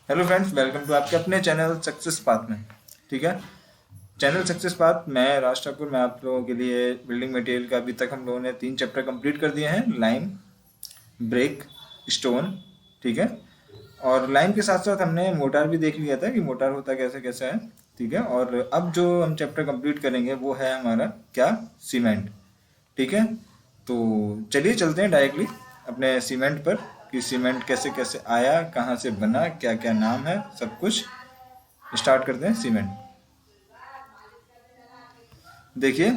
Hello friends, welcome to आपके अपने channel success path में। ठीक है, चैनल सक्सेस पाथ, मैं राज ठाकुर। मैं आप लोगों के लिए बिल्डिंग मटेरियल का अभी तक हम लोगों ने 3 चैप्टर कंप्लीट कर दिए हैं। Lime, brick, stone. ठीक है, और लाइम के साथ साथ हमने मोटार भी देख लिया था कि मोटार होता कैसे कैसे है। ठीक है, और अब जो हम चैप्टर कंप्लीट करेंगे वो है हमारा क्या, सीमेंट। ठीक है, तो चलिए चलते हैं डायरेक्टली अपने सीमेंट पर कि सीमेंट कैसे कैसे आया, कहाँ से बना, क्या क्या नाम है, सब कुछ स्टार्ट करते हैं। सीमेंट देखिए,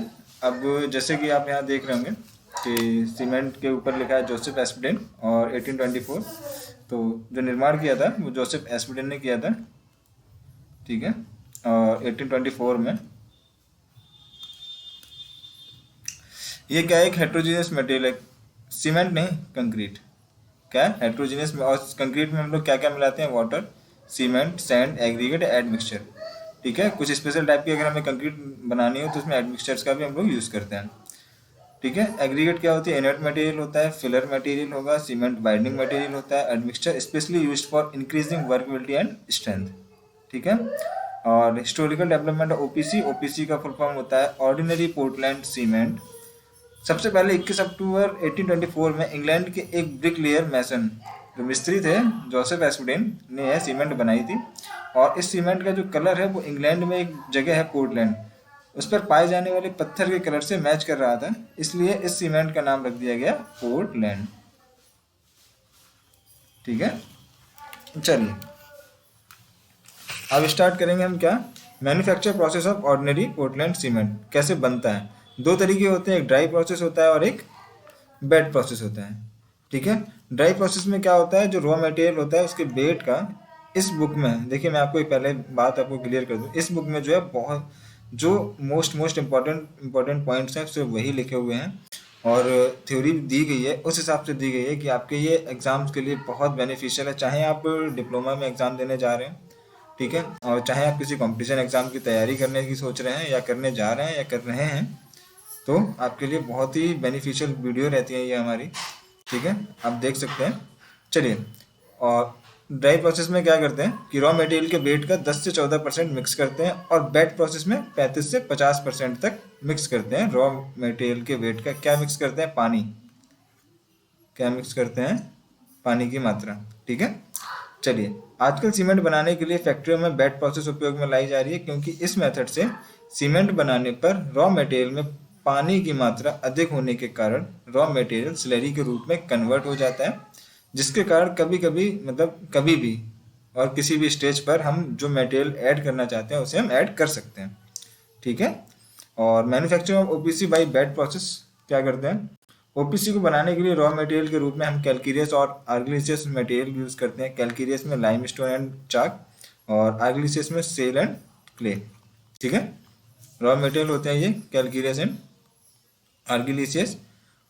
अब जैसे कि आप यहाँ देख रहे होंगे कि सीमेंट के ऊपर लिखा है जोसेफ एस्पिडेन और 1824। तो जो निर्माण किया था वो जोसेफ एस्पिडेन ने किया था। ठीक है, और 1824 में ये क्या है, एक हेट्रोजीनियस मटेरियल है। सीमेंट नहीं, कंक्रीट। क्या है, हेट्रोजीनियस में। और कंक्रीट में हम लोग क्या क्या मिलाते हैं, water, cement, sand, aggregate, admixture. ठीक है, कुछ स्पेशल टाइप की अगर हमें कंक्रीट बनानी हो तो उसमें एडमिक्सचर्स का भी हम लोग यूज़ करते हैं। ठीक है, एग्रीगेट क्या होती है, इनर्ट मटेरियल होता है, फिलर मटेरियल होगा, सीमेंट बाइंडिंग मटेरियल होता है, admixture specially used for increasing workability and strength. ठीक है, और हिस्टोरिकल डेवलपमेंट ओपीसी, ओपीसी का फुल फॉर्म होता है ऑर्डिनरी पोर्टलैंड सीमेंट। सबसे पहले 21 अक्टूबर 1824 में इंग्लैंड के एक ब्रिक लेयर मैसन, जो मिस्त्री थे, जोसेफ एस्पिडेन ने यह सीमेंट बनाई थी। और इस सीमेंट का जो कलर है वो इंग्लैंड में एक जगह है पोर्टलैंड, उस पर पाए जाने वाले पत्थर के कलर से मैच कर रहा था, इसलिए इस सीमेंट का नाम रख दिया गया पोर्टलैंड। ठीक है, चलिए अब स्टार्ट करेंगे हम क्या, manufacture process of ordinary Portland cement कैसे बनता है। दो तरीके होते हैं, एक ड्राई प्रोसेस होता है और एक बेड प्रोसेस होता है। ठीक है, ड्राई प्रोसेस में क्या होता है, जो रॉ मटेरियल होता है उसके बेड का, इस बुक में देखिए, मैं आपको एक पहले बात आपको क्लियर कर दूं, इस बुक में जो है बहुत जो मोस्ट मोस्ट इम्पॉर्टेंट पॉइंट्स हैं सिर्फ वही लिखे हुए हैं, और थ्योरी दी गई है उस हिसाब से दी गई है कि आपके ये एग्ज़ाम्स के लिए बहुत बेनिफिशियल है, चाहे आप डिप्लोमा में एग्ज़ाम देने जा रहे हैं। ठीक है, और चाहे आप किसी कंपटीशन एग्ज़ाम की तैयारी करने की सोच रहे हैं, या करने जा रहे हैं, या कर रहे हैं, तो आपके लिए बहुत ही बेनिफिशियल वीडियो रहती है ये हमारी। ठीक है, आप देख सकते हैं। चलिए, और ड्राई प्रोसेस में क्या करते हैं कि रॉ मटेरियल के वेट का 10 से 14% मिक्स करते हैं, और वेट प्रोसेस में 35 से 50% तक मिक्स करते हैं। रॉ मटेरियल के वेट का क्या मिक्स करते हैं, पानी। क्या मिक्स करते हैं, पानी की मात्रा। ठीक है, चलिए, आजकल सीमेंट बनाने के लिए फैक्ट्रियों में बैट प्रोसेस उपयोग में लाई जा रही है, क्योंकि इस मेथड से सीमेंट बनाने पर रॉ मटेरियल में पानी की मात्रा अधिक होने के कारण रॉ मटेरियल स्लरी के रूप में कन्वर्ट हो जाता है, जिसके कारण कभी कभी, मतलब कभी भी और किसी भी स्टेज पर हम जो मटेरियल ऐड करना चाहते हैं उसे हम ऐड कर सकते हैं। ठीक है, और manufacturing of OPC by bat process क्या करते हैं, ओपीसी को बनाने के लिए रॉ मटेरियल के रूप में हम कैलकीरियस और आर्गिलिसियस मटेरियल यूज़ करते हैं। कैलकीरियस में लाइमस्टोन एंड चाक, और आर्गिलिसियस में सेल एंड क्ले। ठीक है, रॉ मटेरियल होते हैं ये कैलकीरियस एंड आर्गिलिसियस।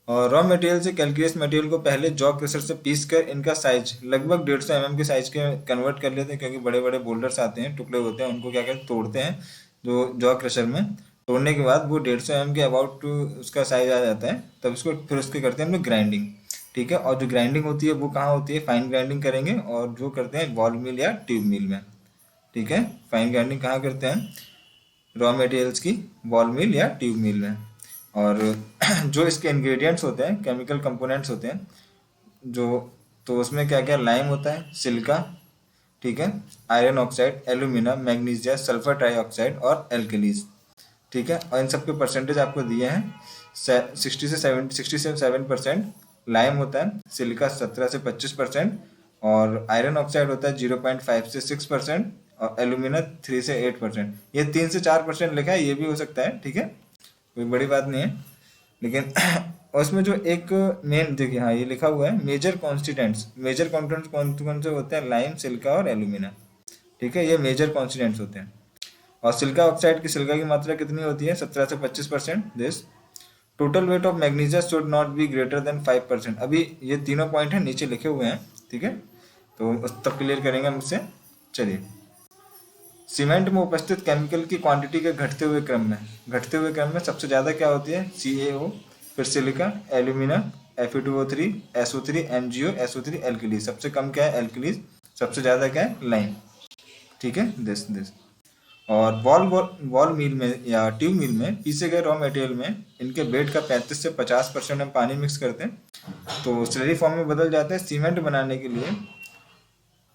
और रॉ मटेरियल से कैलकीरियस मटेरियल को पहले जॉ क्रशर से पीस कर इनका साइज लगभग 150 mm के साइज के कन्वर्ट कर लेते हैं, क्योंकि बड़े बड़े बोल्डर्स आते हैं, टुकड़े होते हैं, उनको क्या करते हैं, तोड़ते हैं जो जॉ क्रशर में। तोड़ने के बाद वो 150 mm के अबाउट उसका साइज आ जाता है, तब उसको फिर उसके करते हैं हम लोग ग्राइंडिंग। ठीक है, और जो ग्राइंडिंग होती है वो कहाँ होती है, फाइन ग्राइंडिंग करेंगे, और जो करते हैं बॉल मिल या ट्यूब मिल में। ठीक है, फाइन ग्राइंडिंग कहाँ करते हैं, रॉ मटेरियल्स की बॉल मिल या ट्यूब मिल में। और जो इसके इंग्रेडिएंट्स होते हैं, केमिकल कंपोनेंट्स होते हैं जो, तो उसमें क्या क्या, लाइम होता है, सिलिका, ठीक है, iron oxide, alumina, magnesia, sulphur trioxide और एल्कलीज। ठीक है, और इन सब के परसेंटेज आपको दिए हैं। 60 से 7% लाइम होता है, सिलिका 17 से 25%, और आयरन ऑक्साइड होता है 0.5 से 6%, और एल्यूमिना 3 से 8%। ये 3 से 4% लिखा है, ये भी हो सकता है। ठीक है, कोई बड़ी बात नहीं है, लेकिन उसमें जो एक मेन देखिए, हाँ ये लिखा हुआ है मेजर कॉन्स्टिटेंट्स। मेजर कॉन्स्टिटेंट्स कौन कौन से होते हैं, लाइम, सिलिका और एल्यूमिना। ठीक है, ये मेजर कॉन्स्टिटेंट्स होते हैं। और सिलिका ऑक्साइड की, सिलिका की मात्रा कितनी होती है, 17 से 25%। This total weight of magnesia should not be greater than 5%। अभी ये तीनों पॉइंट हैं, नीचे लिखे हुए हैं। ठीक है, तो उस तब क्लियर करेंगे हम इससे। चलिए, सीमेंट में उपस्थित केमिकल की क्वांटिटी के घटते हुए क्रम में सबसे ज़्यादा क्या होती है, CaO, फिर silica, alumina, Fe2O3, SO3, MgO, SO3, alkalis. सबसे कम क्या है, एल्कलीज। सबसे ज़्यादा क्या है, लाइम। ठीक है, दिस। और बॉल मिल में या ट्यूब मिल में पीसे गए रॉ मटेरियल में इनके वेट का 35 से 50% हम पानी मिक्स करते हैं तो स्लरी फॉर्म में बदल जाता है। सीमेंट बनाने के लिए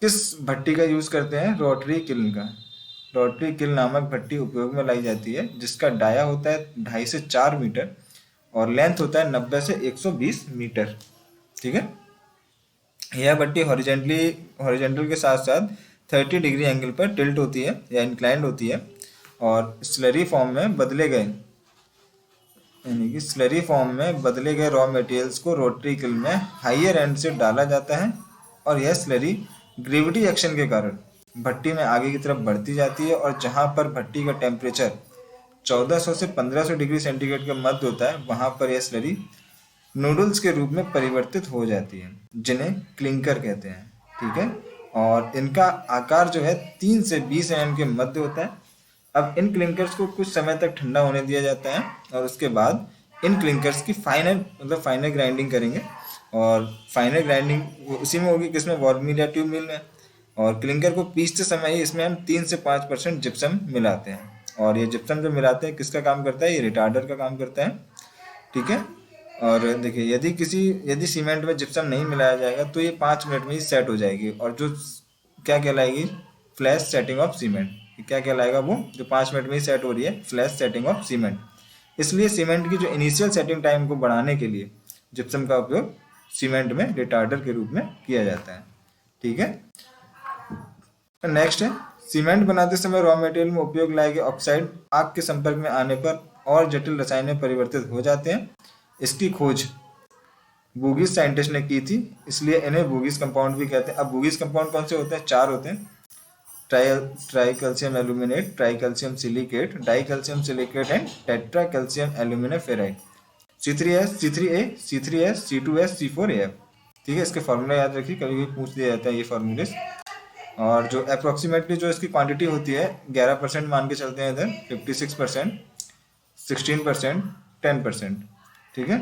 किस भट्टी का यूज़ करते हैं, रोटरी किल्न का। रोटरी किल्न नामक भट्टी उपयोग में लाई जाती है जिसका डाया होता है 2.5 से 4 मीटर और लेंथ होता है 90 से 120 मीटर। ठीक है, यह भट्टी हॉरिजेंटल के साथ साथ 30 डिग्री एंगल पर टिल्ट होती है या इंक्लाइंड होती है और स्लरी फॉर्म में बदले गए रॉ मटेरियल्स को रोटरी किल में हाइयर एंड से डाला जाता है और यह स्लरी ग्रेविटी एक्शन के कारण भट्टी में आगे की तरफ बढ़ती जाती है और जहां पर भट्टी का टेम्परेचर 1400 से 1500 डिग्री सेंटीग्रेड के मध्य होता है वहां पर यह स्लरी नूडल्स के रूप में परिवर्तित हो जाती है जिन्हें क्लिंकर कहते हैं। ठीक है, और इनका आकार जो है 3 से 20 mm के मध्य होता है। अब इन क्लिंकर्स को कुछ समय तक ठंडा होने दिया जाता है और उसके बाद इन क्लिंकर्स की फाइनल ग्राइंडिंग करेंगे और फाइनल ग्राइंडिंग उसी में होगी किसमें, बॉल मिल या ट्यूब मिल में। और क्लिंकर को पीसते समय ही इसमें हम 3 से 5% जिप्सम मिलाते हैं और ये जिप्सम जो मिलाते हैं किसका काम करता है, ये रिटार्डर का काम करता है। ठीक है, और देखिए यदि सीमेंट में जिप्सम नहीं मिलाया जाएगा तो ये 5 मिनट में ही सेट हो जाएगी और जो क्या कहलाएगी, फ्लैश सेटिंग ऑफ सीमेंट। क्या कहलाएगा वो जो 5 मिनट में ही सेट हो रही है, फ्लैश सेटिंग ऑफ सीमेंट। इसलिए सीमेंट की जो इनिशियल सेटिंग टाइम को बढ़ाने के लिए जिप्सम का उपयोग सीमेंट में रिटार्डर के रूप में किया जाता है। ठीक है, नेक्स्ट है सीमेंट बनाते समय रॉ मटेरियल में उपयोग लाए गए ऑक्साइड आग के संपर्क में आने पर और जटिल रसायन में परिवर्तित हो जाते हैं। इसकी खोज बूगिस साइंटिस्ट ने की थी, इसलिए इन्हें बूगिस कंपाउंड भी कहते हैं। अब बूगिस कंपाउंड कौन से होते हैं, 4 होते हैं, tri calcium aluminate, tri calcium silicate, di calcium silicate and tetra calcium aluminoferrite. C3S, C3A, C3S, C2S, C4AF। ठीक है, इसके फार्मूला याद रखिए, कभी भी पूछ दिया जाता है ये फार्मूले। और जो अप्रोक्सीमेटली जो इसकी क्वांटिटी होती है 11% मान के चलते हैं इधर, 56%, 16%, 10%। ठीक है,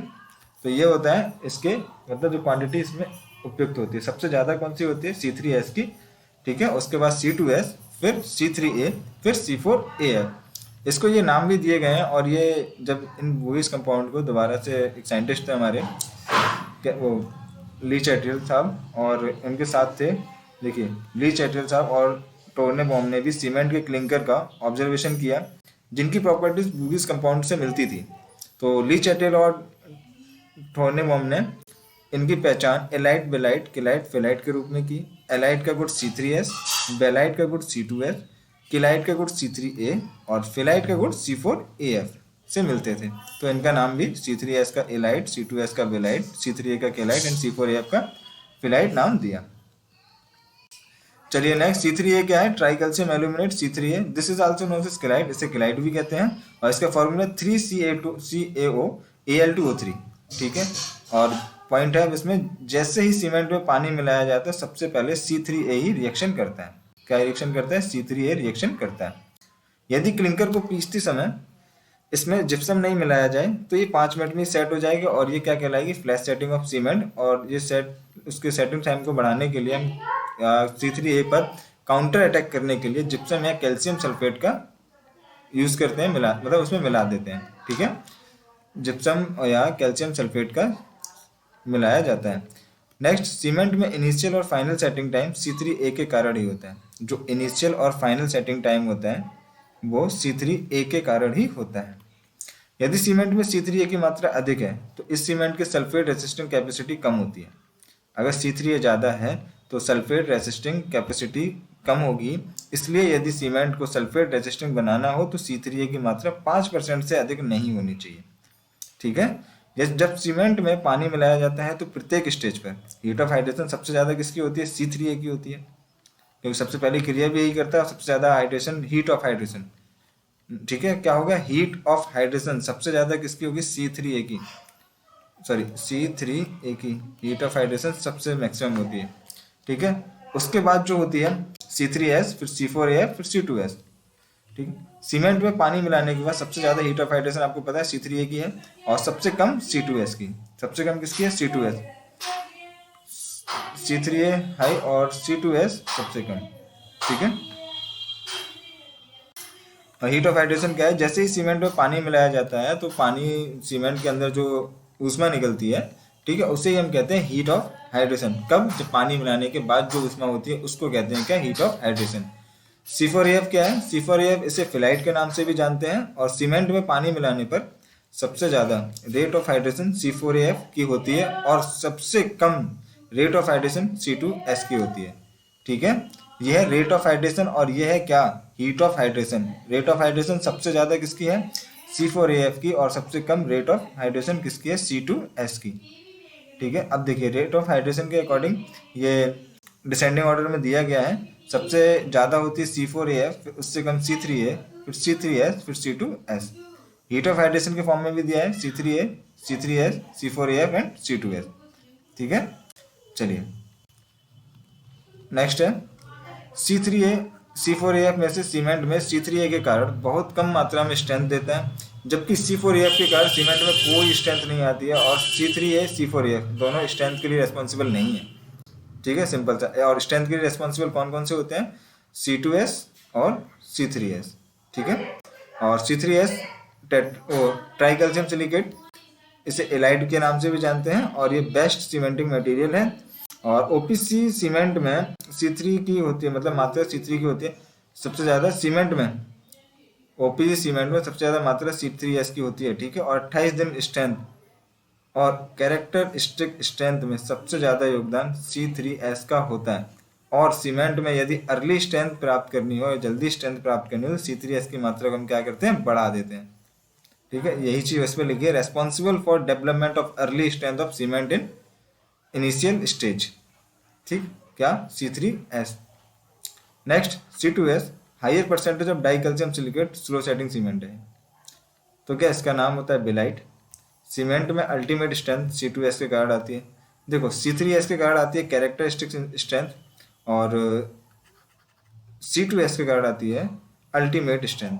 तो ये होता है इसके मतलब जो क्वांटिटी इसमें उपयुक्त होती है। सबसे ज़्यादा कौन सी होती है, C3S की। ठीक है, उसके बाद C2S, फिर C3A, फिर C4AF। इसको ये नाम भी दिए गए हैं और ये जब इन बूगिस कंपाउंड को दोबारा से एक साइंटिस्ट थे हमारे वो ली चैटरियल साहब और उनके साथ थे, देखिए ली चैटरियल साहब और टोर्नेबॉम ने भी सीमेंट के क्लिंकर का ऑब्जर्वेशन किया जिनकी प्रॉपर्टीज बूगिस कंपाउंड से मिलती थी। तो ली चैटरियल और टोर्नेबॉम ने इनकी पहचान एलाइट, बेलाइट, किलाइट, फेलाइट के रूप में की। एलाइट का गुण C3S, बेलाइट का गुण C2S, किलाइट का गुण C3A और फेलाइट का गुण C4AF से मिलते थे। तो इनका नाम भी C3S का एलाइट, C2S का बेलाइट, C3A का किलाइट एंड C4AF का फेलाइट नाम दिया। चलिए नेक्स्ट, C3A क्या है, tri calcium aluminate C3A, this is also known as celite, इसे किलाइट भी कहते हैं और इसका फॉर्मूला 3CaO Al2O3। ठीक है, और पॉइंट है इसमें जैसे ही सीमेंट में पानी मिलाया जाता है सबसे पहले C3A ही रिएक्शन करता है। क्या रिएक्शन करता है, C3A रिएक्शन करता है। यदि क्लिंकर को पीसते समय इसमें जिप्सम नहीं मिलाया जाए तो ये 5 मिनट में सेट हो जाएगी और ये क्या कहलाएगी, फ्लैश सेटिंग ऑफ सीमेंट। और ये उसके सेटिंग टाइम को बढ़ाने के लिए हम C3A पर काउंटर अटैक करने के लिए जिप्सम या कैल्शियम सल्फेट का यूज़ करते हैं, मतलब उसमें मिला देते हैं। ठीक है, जिप्सम या कैल्शियम सल्फेट का मिलाया जाता है। नेक्स्ट, सीमेंट में इनिशियल और फाइनल सेटिंग टाइम C3A के कारण ही होता है। जो इनिशियल और फाइनल सेटिंग टाइम होता है वो C3A के कारण ही होता है। यदि सीमेंट में C3A की मात्रा अधिक है तो इस सीमेंट के सल्फेट रेसिस्टिंग कैपेसिटी कम होती है। अगर C3A ज़्यादा है तो सल्फेट रेसिस्टिंग कैपेसिटी कम होगी। इसलिए यदि सीमेंट को सल्फेट रेसिस्टिंग बनाना हो तो C3A की मात्रा 5% से अधिक नहीं होनी चाहिए। ठीक है, जब सीमेंट में पानी मिलाया जाता है तो प्रत्येक स्टेज पर हीट ऑफ हाइड्रेशन सबसे ज़्यादा किसकी होती है, C3A की होती है, क्योंकि सबसे पहले क्रिया भी यही करता है। सबसे ज़्यादा हाइड्रेशन, हीट ऑफ हाइड्रेशन। ठीक है, क्या होगा, हीट ऑफ हाइड्रेशन सबसे ज़्यादा किसकी होगी, C3A की हीट ऑफ हाइड्रेशन सबसे मैक्सिमम होती है। ठीक है, उसके बाद जो होती है C3S, फिर C4AF, फिर C2S। ठीक है, सीमेंट में पानी मिलाने के बाद सबसे ज़्यादा हीट ऑफ हाइड्रेशन आपको पता है C3A की है और सबसे कम C2S की। सबसे कम किसकी है, C2S। C3A हाई और C2S सबसे कम। ठीक है, और हीट ऑफ हाइड्रेशन क्या है, जैसे ही सीमेंट में पानी मिलाया जाता है तो पानी सीमेंट के अंदर जो ऊष्मा निकलती है, ठीक है, उसे ही हम कहते हैं हीट ऑफ हाइड्रेशन। कब, जब पानी मिलाने के बाद जो ऊष्मा होती है उसको कहते हैं क्या, हीट ऑफ हाइड्रेशन। C4AF क्या है, C4AF इसे फिलाइट के नाम से भी जानते हैं, और सीमेंट में पानी मिलाने पर सबसे ज़्यादा रेट ऑफ हाइड्रेशन C4AF की होती है और सबसे कम रेट ऑफ हाइड्रेशन C2S की होती है। ठीक है, यह है रेट ऑफ हाइड्रेशन और यह है क्या, heat of hydration. Rate of hydration सबसे ज़्यादा किसकी है, C4AF की, और सबसे कम रेट ऑफ हाइड्रेशन किसकी है, C2S की। ठीक है, अब देखिए रेट ऑफ हाइड्रेशन के अकॉर्डिंग ये डिसेंडिंग ऑर्डर में दिया गया है। सबसे ज़्यादा होती है C4AF, फिर उससे कम C3A, फिर C3S, फिर C2S। हीट ऑफ हाइड्रेशन के फॉर्म में भी दिया है C3A, C3S, C4AF and C2S। ठीक है, चलिए नेक्स्ट है C3A। C4AF में से सीमेंट में C3A के कारण बहुत कम मात्रा में स्ट्रेंथ देता है, जबकि C4AF के कारण सीमेंट में कोई स्ट्रेंथ नहीं आती है, और C3A C4AF दोनों स्ट्रेंथ के लिए रेस्पॉन्सिबल नहीं है। ठीक है, सिंपल सा। और स्ट्रेंथ के लिए रेस्पॉन्सिबल कौन कौन से होते हैं, C2S और C3S। ठीक है, और C3S ट्राई कैल्शियम सिलिकेट, इसे एलाइड के नाम से भी जानते हैं, और ये बेस्ट सीमेंटिंग मटेरियल है। और OPC सीमेंट में C3 की होती है, मतलब मात्रा C3 की होती है सबसे ज़्यादा सीमेंट में। OPC सीमेंट में सबसे ज़्यादा मात्रा C3S की होती है। ठीक है, और 28 दिन स्ट्रेंथ और कैरेक्टरिस्टिक स्ट्रेंथ में सबसे ज़्यादा योगदान C3S का होता है। और सीमेंट में यदि अर्ली स्ट्रेंथ प्राप्त करनी हो, जल्दी स्ट्रेंथ प्राप्त करनी हो, तो C3S की मात्रा को हम क्या करते हैं, बढ़ा देते हैं। ठीक है, यही चीज़ इस पर लिखिए, responsible for development of early strength of cement in initial stage. ठीक, क्या, C3S। Next C2S, higher percentage of di calcium silicate slow setting cement है। तो क्या इसका नाम होता है बेलाइट। सीमेंट में अल्टीमेट स्ट्रेंथ C2S के कारण आती है। देखो C3S के कारण आती है कैरेक्टरिस्टिक स्ट्रेंथ, और C2S के कारण आती है अल्टीमेट स्ट्रेंथ।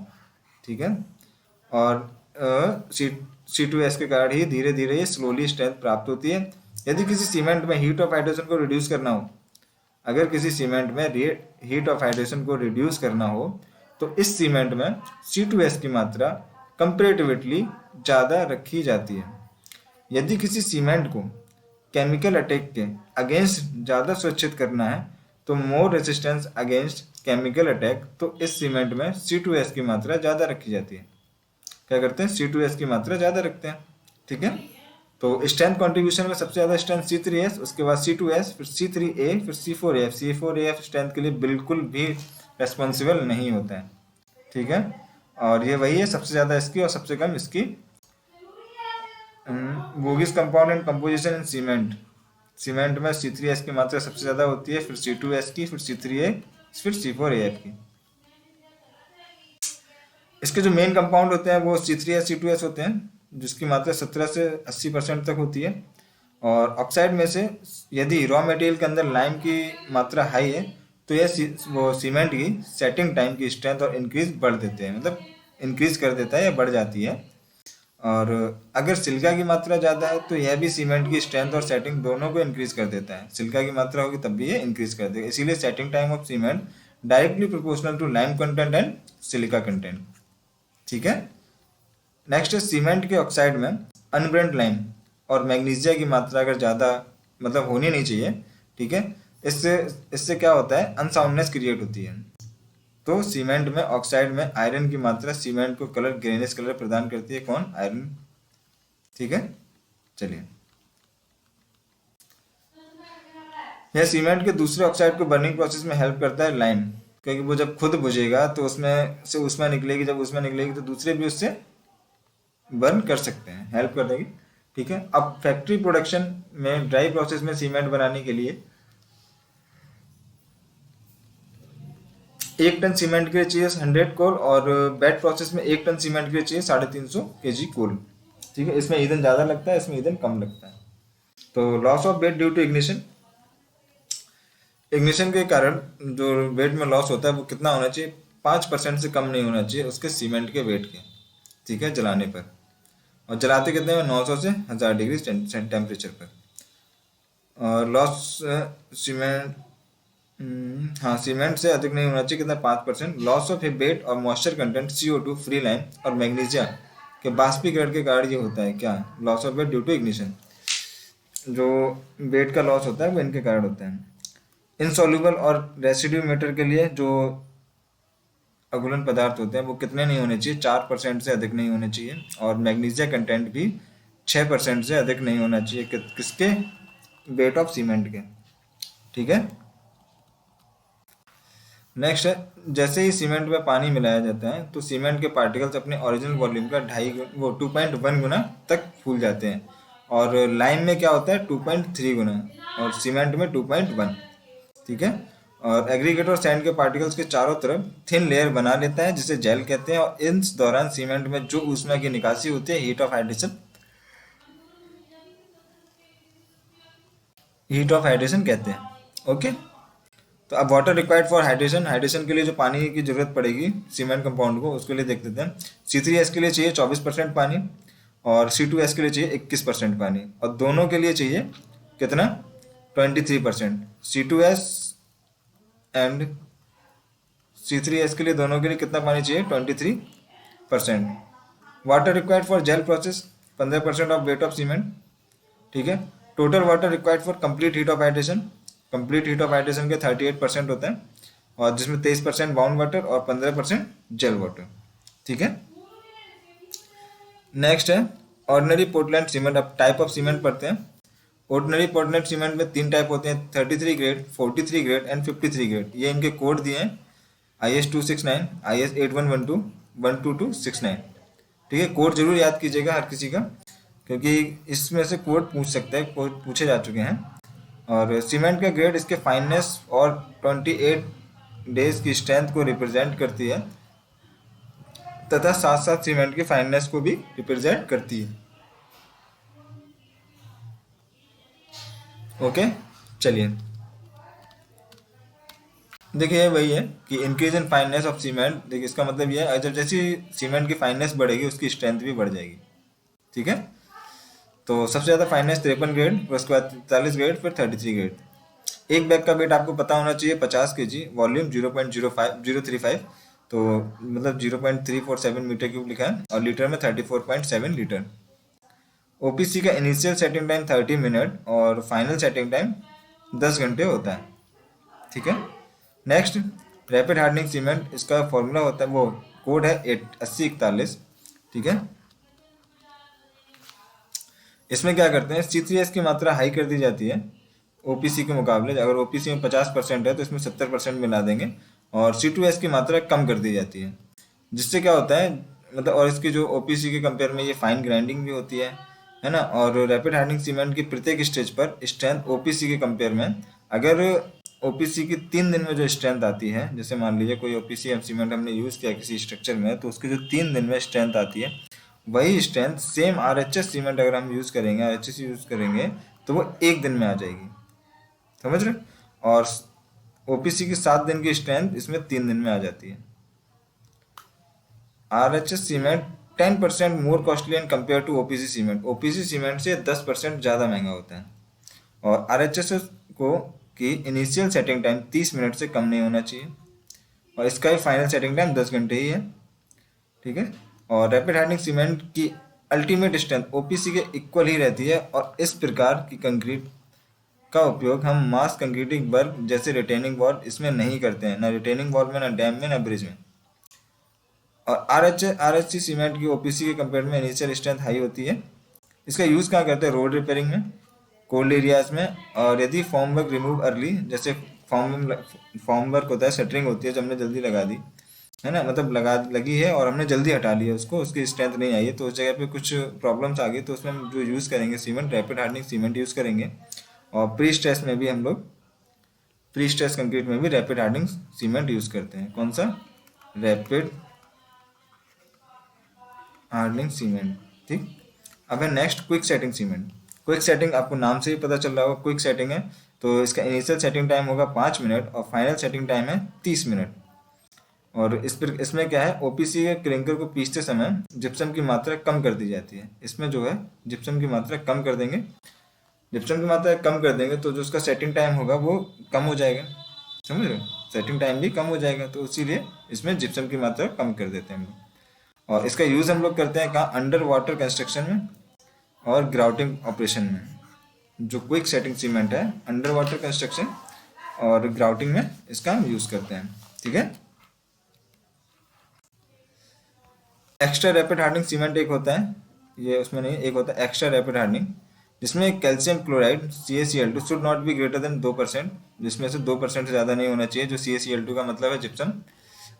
ठीक है, और C2S के कारण ही धीरे धीरे ये स्लोली स्ट्रेंथ प्राप्त होती है। यदि किसी सीमेंट में हीट ऑफ हाइड्रेशन को रिड्यूस करना हो, अगर किसी सीमेंट में हीट ऑफ हाइड्रेशन को रिड्यूस करना हो, तो इस सीमेंट में C2S की मात्रा कंपेरेटिवली ज़्यादा रखी जाती है। यदि किसी सीमेंट को केमिकल अटैक के अगेंस्ट ज़्यादा सुरक्षित करना है, तो more resistance against chemical attack, तो इस सीमेंट में C2S की मात्रा ज़्यादा रखी जाती है। क्या करते हैं, C2S की मात्रा ज़्यादा रखते हैं। ठीक है, तो स्ट्रेंथ कंट्रीब्यूशन में सबसे ज़्यादा स्ट्रेंथ C3S, उसके बाद C2S, फिर C3A, फिर C4AF। C4AF स्ट्रेंथ के लिए बिल्कुल भी रेस्पॉन्सिबल नहीं होता है। ठीक है, और ये वही है सबसे ज़्यादा इसकी और सबसे कम इसकी। Bogue's compound and composition in cement. Cement में C3S की मात्रा सबसे ज़्यादा होती है, फिर C2S की, फिर C3A, फिर C4AF की। इसके जो मेन कंपाउंड होते हैं वो C3S C2S होते हैं, जिसकी मात्रा 17 से 80% तक होती है। और ऑक्साइड में से यदि रॉ मटेरियल के अंदर लाइम की मात्रा हाई है, तो यह वो सीमेंट की सेटिंग टाइम की स्ट्रेंथ और इंक्रीज बढ़ देते हैं, मतलब इंक्रीज कर देता है या बढ़ जाती है। और अगर सिलिका की मात्रा ज़्यादा है तो यह भी सीमेंट की स्ट्रेंथ और सेटिंग दोनों को इंक्रीज कर देता है। सिलिका की मात्रा होगी तब भी ये इंक्रीज कर देगा, इसीलिए setting time of cement directly proportional to lime content and silica content. ठीक है, नेक्स्ट है सीमेंट के ऑक्साइड में अनब्रेंट लाइम और मैग्नीशिया की मात्रा अगर ज़्यादा मतलब होनी नहीं चाहिए। ठीक है, इससे इससे क्या होता है, अनसाउंडनेस क्रिएट होती है। तो सीमेंट में ऑक्साइड में आयरन की मात्रा सीमेंट को कलर ग्रेनिश कलर प्रदान करती है, कौन, आयरन। ठीक है, चलिए यह सीमेंट के दूसरे ऑक्साइड को बर्निंग प्रोसेस में हेल्प करता है, लाइम, क्योंकि वो जब खुद बुझेगा तो उसमें से उसमें निकलेगी, जब उसमें निकलेगी तो दूसरे भी उससे बर्न कर सकते हैं, हेल्प कर देगी। ठीक है, अब फैक्ट्री प्रोडक्शन में ड्राई प्रोसेस में सीमेंट बनाने के लिए 1 टन सीमेंट के लिए चाहिए 100 कोल, और बैट प्रोसेस में 1 टन सीमेंट के लिए चाहिए 350 kg कोल। ठीक है, इसमें ईंधन ज़्यादा लगता है, इसमें ईंधन कम लगता है। तो loss of weight due to ignition, ignition के कारण जो वेट में लॉस होता है वो कितना होना चाहिए, 5% से कम नहीं होना चाहिए उसके सीमेंट के वेट के। ठीक है, जलाने पर, और जलाते कितने में, 900 से 1000 डिग्री टेम्परेचर पर। और लॉस सीमेंट, हाँ सीमेंट से अधिक नहीं होना चाहिए, कितना 5%। लॉस ऑफ वेट और moisture content CO2 free lime और मैग्नीशिया के बाष्पीकरण के कारण ये होता है क्या, loss of weight due to ignition. जो वेट का लॉस होता है वो इनके कारण होता है। इनसॉल्युबल और रेसिड्यू मैटर के लिए जो अघुलन पदार्थ होते हैं वो कितने नहीं होने चाहिए, 4% से अधिक नहीं होने चाहिए। और मैग्नीशिया कंटेंट भी 6% से अधिक नहीं होना चाहिए किसके, वेट ऑफ सीमेंट के। ठीक है। नेक्स्ट है, जैसे ही सीमेंट में पानी मिलाया जाता है तो सीमेंट के पार्टिकल्स अपने ओरिजिनल वॉल्यूम का 2.1 गुना तक फूल जाते हैं। और लाइम में क्या होता है 2.3 गुना, और सीमेंट में 2.1। ठीक है। और एग्रीगेट और सैंड के पार्टिकल्स के चारों तरफ थिन लेयर बना लेता है जिसे जेल कहते हैं। और इस दौरान सीमेंट में जो ऊष्मा की निकासी होती है हीट ऑफ हाइड्रेशन कहते हैं। ओके। तो अब water required for hydration, hydration के लिए जो पानी की जरूरत पड़ेगी सीमेंट कंपाउंड को, उसके लिए देख लेते हैं। C3S के लिए चाहिए 24% पानी, और C2S के लिए चाहिए 21% पानी, और दोनों के लिए चाहिए कितना, 23%। C2S एंड C3S के लिए दोनों के लिए कितना पानी चाहिए, 23%। Water required for gel process 15% of weight of cement. ठीक है। Total water required for complete heat of hydration, complete heat of hydration के 38% होता है, और जिसमें 23% बाउंड वाटर और 15% जेल वाटर। ठीक है। नेक्स्ट है ऑर्डिनरी पोर्टलैंड सीमेंट। अब टाइप ऑफ सीमेंट पढ़ते हैं। ऑर्डिनरी पोर्टलैंड सीमेंट में 3 टाइप होते हैं, 33 ग्रेड, 43 ग्रेड एंड 53 ग्रेड। ये इनके कोड दिए हैं, IS 269, IS 8112, 12269। ठीक है। कोड जरूर याद कीजिएगा हर किसी का, क्योंकि इसमें से कोड पूछ सकते हैं, कोड पूछे जा चुके हैं। और सीमेंट का ग्रेड इसके फाइननेस और 28 डेज की स्ट्रेंथ को रिप्रेजेंट करती है, तथा साथ साथ सीमेंट की फाइननेस को भी रिप्रेजेंट करती है। ओके। चलिए देखिए वही है कि increase in fineness of cement. देखिए इसका मतलब ये है जब जैसी सीमेंट की फाइननेस बढ़ेगी उसकी स्ट्रेंथ भी बढ़ जाएगी। ठीक है। तो सबसे ज़्यादा फाइननेस 53 ग्रेड, फिर उसके बाद 43 ग्रेड, फिर 33 ग्रेड। एक बैग का वेट आपको पता होना चाहिए 50 kg, वॉल्यूम 0.035, तो मतलब 0.347 मीटर क्यूब लिखा है, और लीटर में 34.7 लीटर। OPC का इनिशियल सेटिंग टाइम 30 मिनट और फाइनल सेटिंग टाइम 10 घंटे होता है। ठीक है। नेक्स्ट रैपिड हार्डनिंग सीमेंट, इसका फॉर्मूला होता है, वो कोड है 8041। ठीक है। इसमें क्या करते हैं, C3S की मात्रा हाई कर दी जाती है OPC के मुकाबले। अगर OPC में 50% है तो इसमें 70% मिला देंगे, और C2S की मात्रा कम कर दी जाती है, जिससे क्या होता है मतलब, और इसकी जो OPC के कंपेयर में ये फाइन ग्राइंडिंग भी होती है ना। और रैपिड हार्डनिंग सीमेंट की प्रत्येक स्टेज पर स्ट्रेंथ OPC के कंपेयर में, अगर OPC की 3 दिन में जो स्ट्रेंथ आती है, जैसे मान लीजिए कोई OPC सीमेंट हमने यूज़ किया किसी स्ट्रक्चर में, तो उसकी जो 3 दिन में स्ट्रेंथ आती है, वही स्ट्रेंथ सेम RHS सीमेंट अगर हम यूज़ करेंगे, RHS यूज़ करेंगे, तो वो 1 दिन में आ जाएगी। समझ रहे। और OPC की 7 दिन की स्ट्रेंथ इसमें 3 दिन में आ जाती है। RHS cement 10% more costly and compare to OPC cement, OPC cement से 10% ज़्यादा महंगा होता है। और RHS को की इनिशियल सेटिंग टाइम 30 मिनट से कम नहीं होना चाहिए, और इसका ही फाइनल सेटिंग टाइम 10 घंटे ही है। ठीक है। और रैपिड हार्डनिंग सीमेंट की अल्टीमेट स्ट्रेंथ OPC के इक्वल ही रहती है, और इस प्रकार की कंक्रीट का उपयोग हम मास कंक्रीटिंग वर्क जैसे रिटेनिंग वॉल इसमें नहीं करते हैं, ना रिटेनिंग वॉल में, ना डैम में, ना ब्रिज में। और RHC सीमेंट की OPC के कंपेयर में इनिशियल स्ट्रेंथ हाई होती है। इसका यूज़ कहाँ करते हैं, रोड रिपेयरिंग में, कोल्ड एरियाज में, और यदि फॉर्म वर्क रिमूव अर्ली, जैसे फॉर्म वर्क होता है, शटरिंग होती है, जब हमने जल्दी लगा दी है ना, मतलब लगी है और हमने जल्दी हटा लिया उसको, उसकी स्ट्रेंथ नहीं आई है, तो उस जगह पे कुछ प्रॉब्लम्स आ गई, तो उसमें हम जो यूज़ करेंगे cement, rapid hardening cement use करेंगे। और प्री स्ट्रेस में भी हम लोग, प्री स्ट्रेस कंक्रीट में भी रैपिड हार्डनिंग सीमेंट यूज़ करते हैं। कौन सा, रैपिड हार्डनिंग सीमेंट। ठीक। अब है next quick setting cement. Quick setting आपको नाम से ही पता चल रहा होगा, क्विक सेटिंग है, तो इसका इनिशियल सेटिंग टाइम होगा 5 मिनट और फाइनल सेटिंग टाइम है 30 मिनट। और इसमें क्या है, OPC के क्लिंकर को पीसते समय जिप्सम की मात्रा कम कर दी जाती है। इसमें जो है जिप्सम की मात्रा कम कर देंगे, जिप्सम की मात्रा कम कर देंगे तो जो उसका सेटिंग टाइम होगा वो कम हो जाएगा, समझ रहे हो, सेटिंग टाइम भी कम हो जाएगा, तो इसीलिए इसमें जिप्सम की मात्रा कम कर देते हैं हम लोग। और इसका यूज़ हम लोग करते हैं कहाँ, अंडर वाटर कंस्ट्रक्शन में और ग्राउटिंग ऑपरेशन में। जो क्विक सेटिंग सीमेंट है, अंडर वाटर कंस्ट्रक्शन और ग्राउटिंग में इसका हम यूज़ करते हैं, ठीक है। एक्स्ट्रा रैपिड हार्डनिंग सीमेंट एक होता है, ये उसमें नहीं, एक होता है एक्स्ट्रा रैपिड हार्डनिंग, जिसमें calcium chloride CaCl2 should not be greater than 2%, जिसमें से 2% से ज़्यादा नहीं होना चाहिए, जो CaCl2 का मतलब है जिप्सम।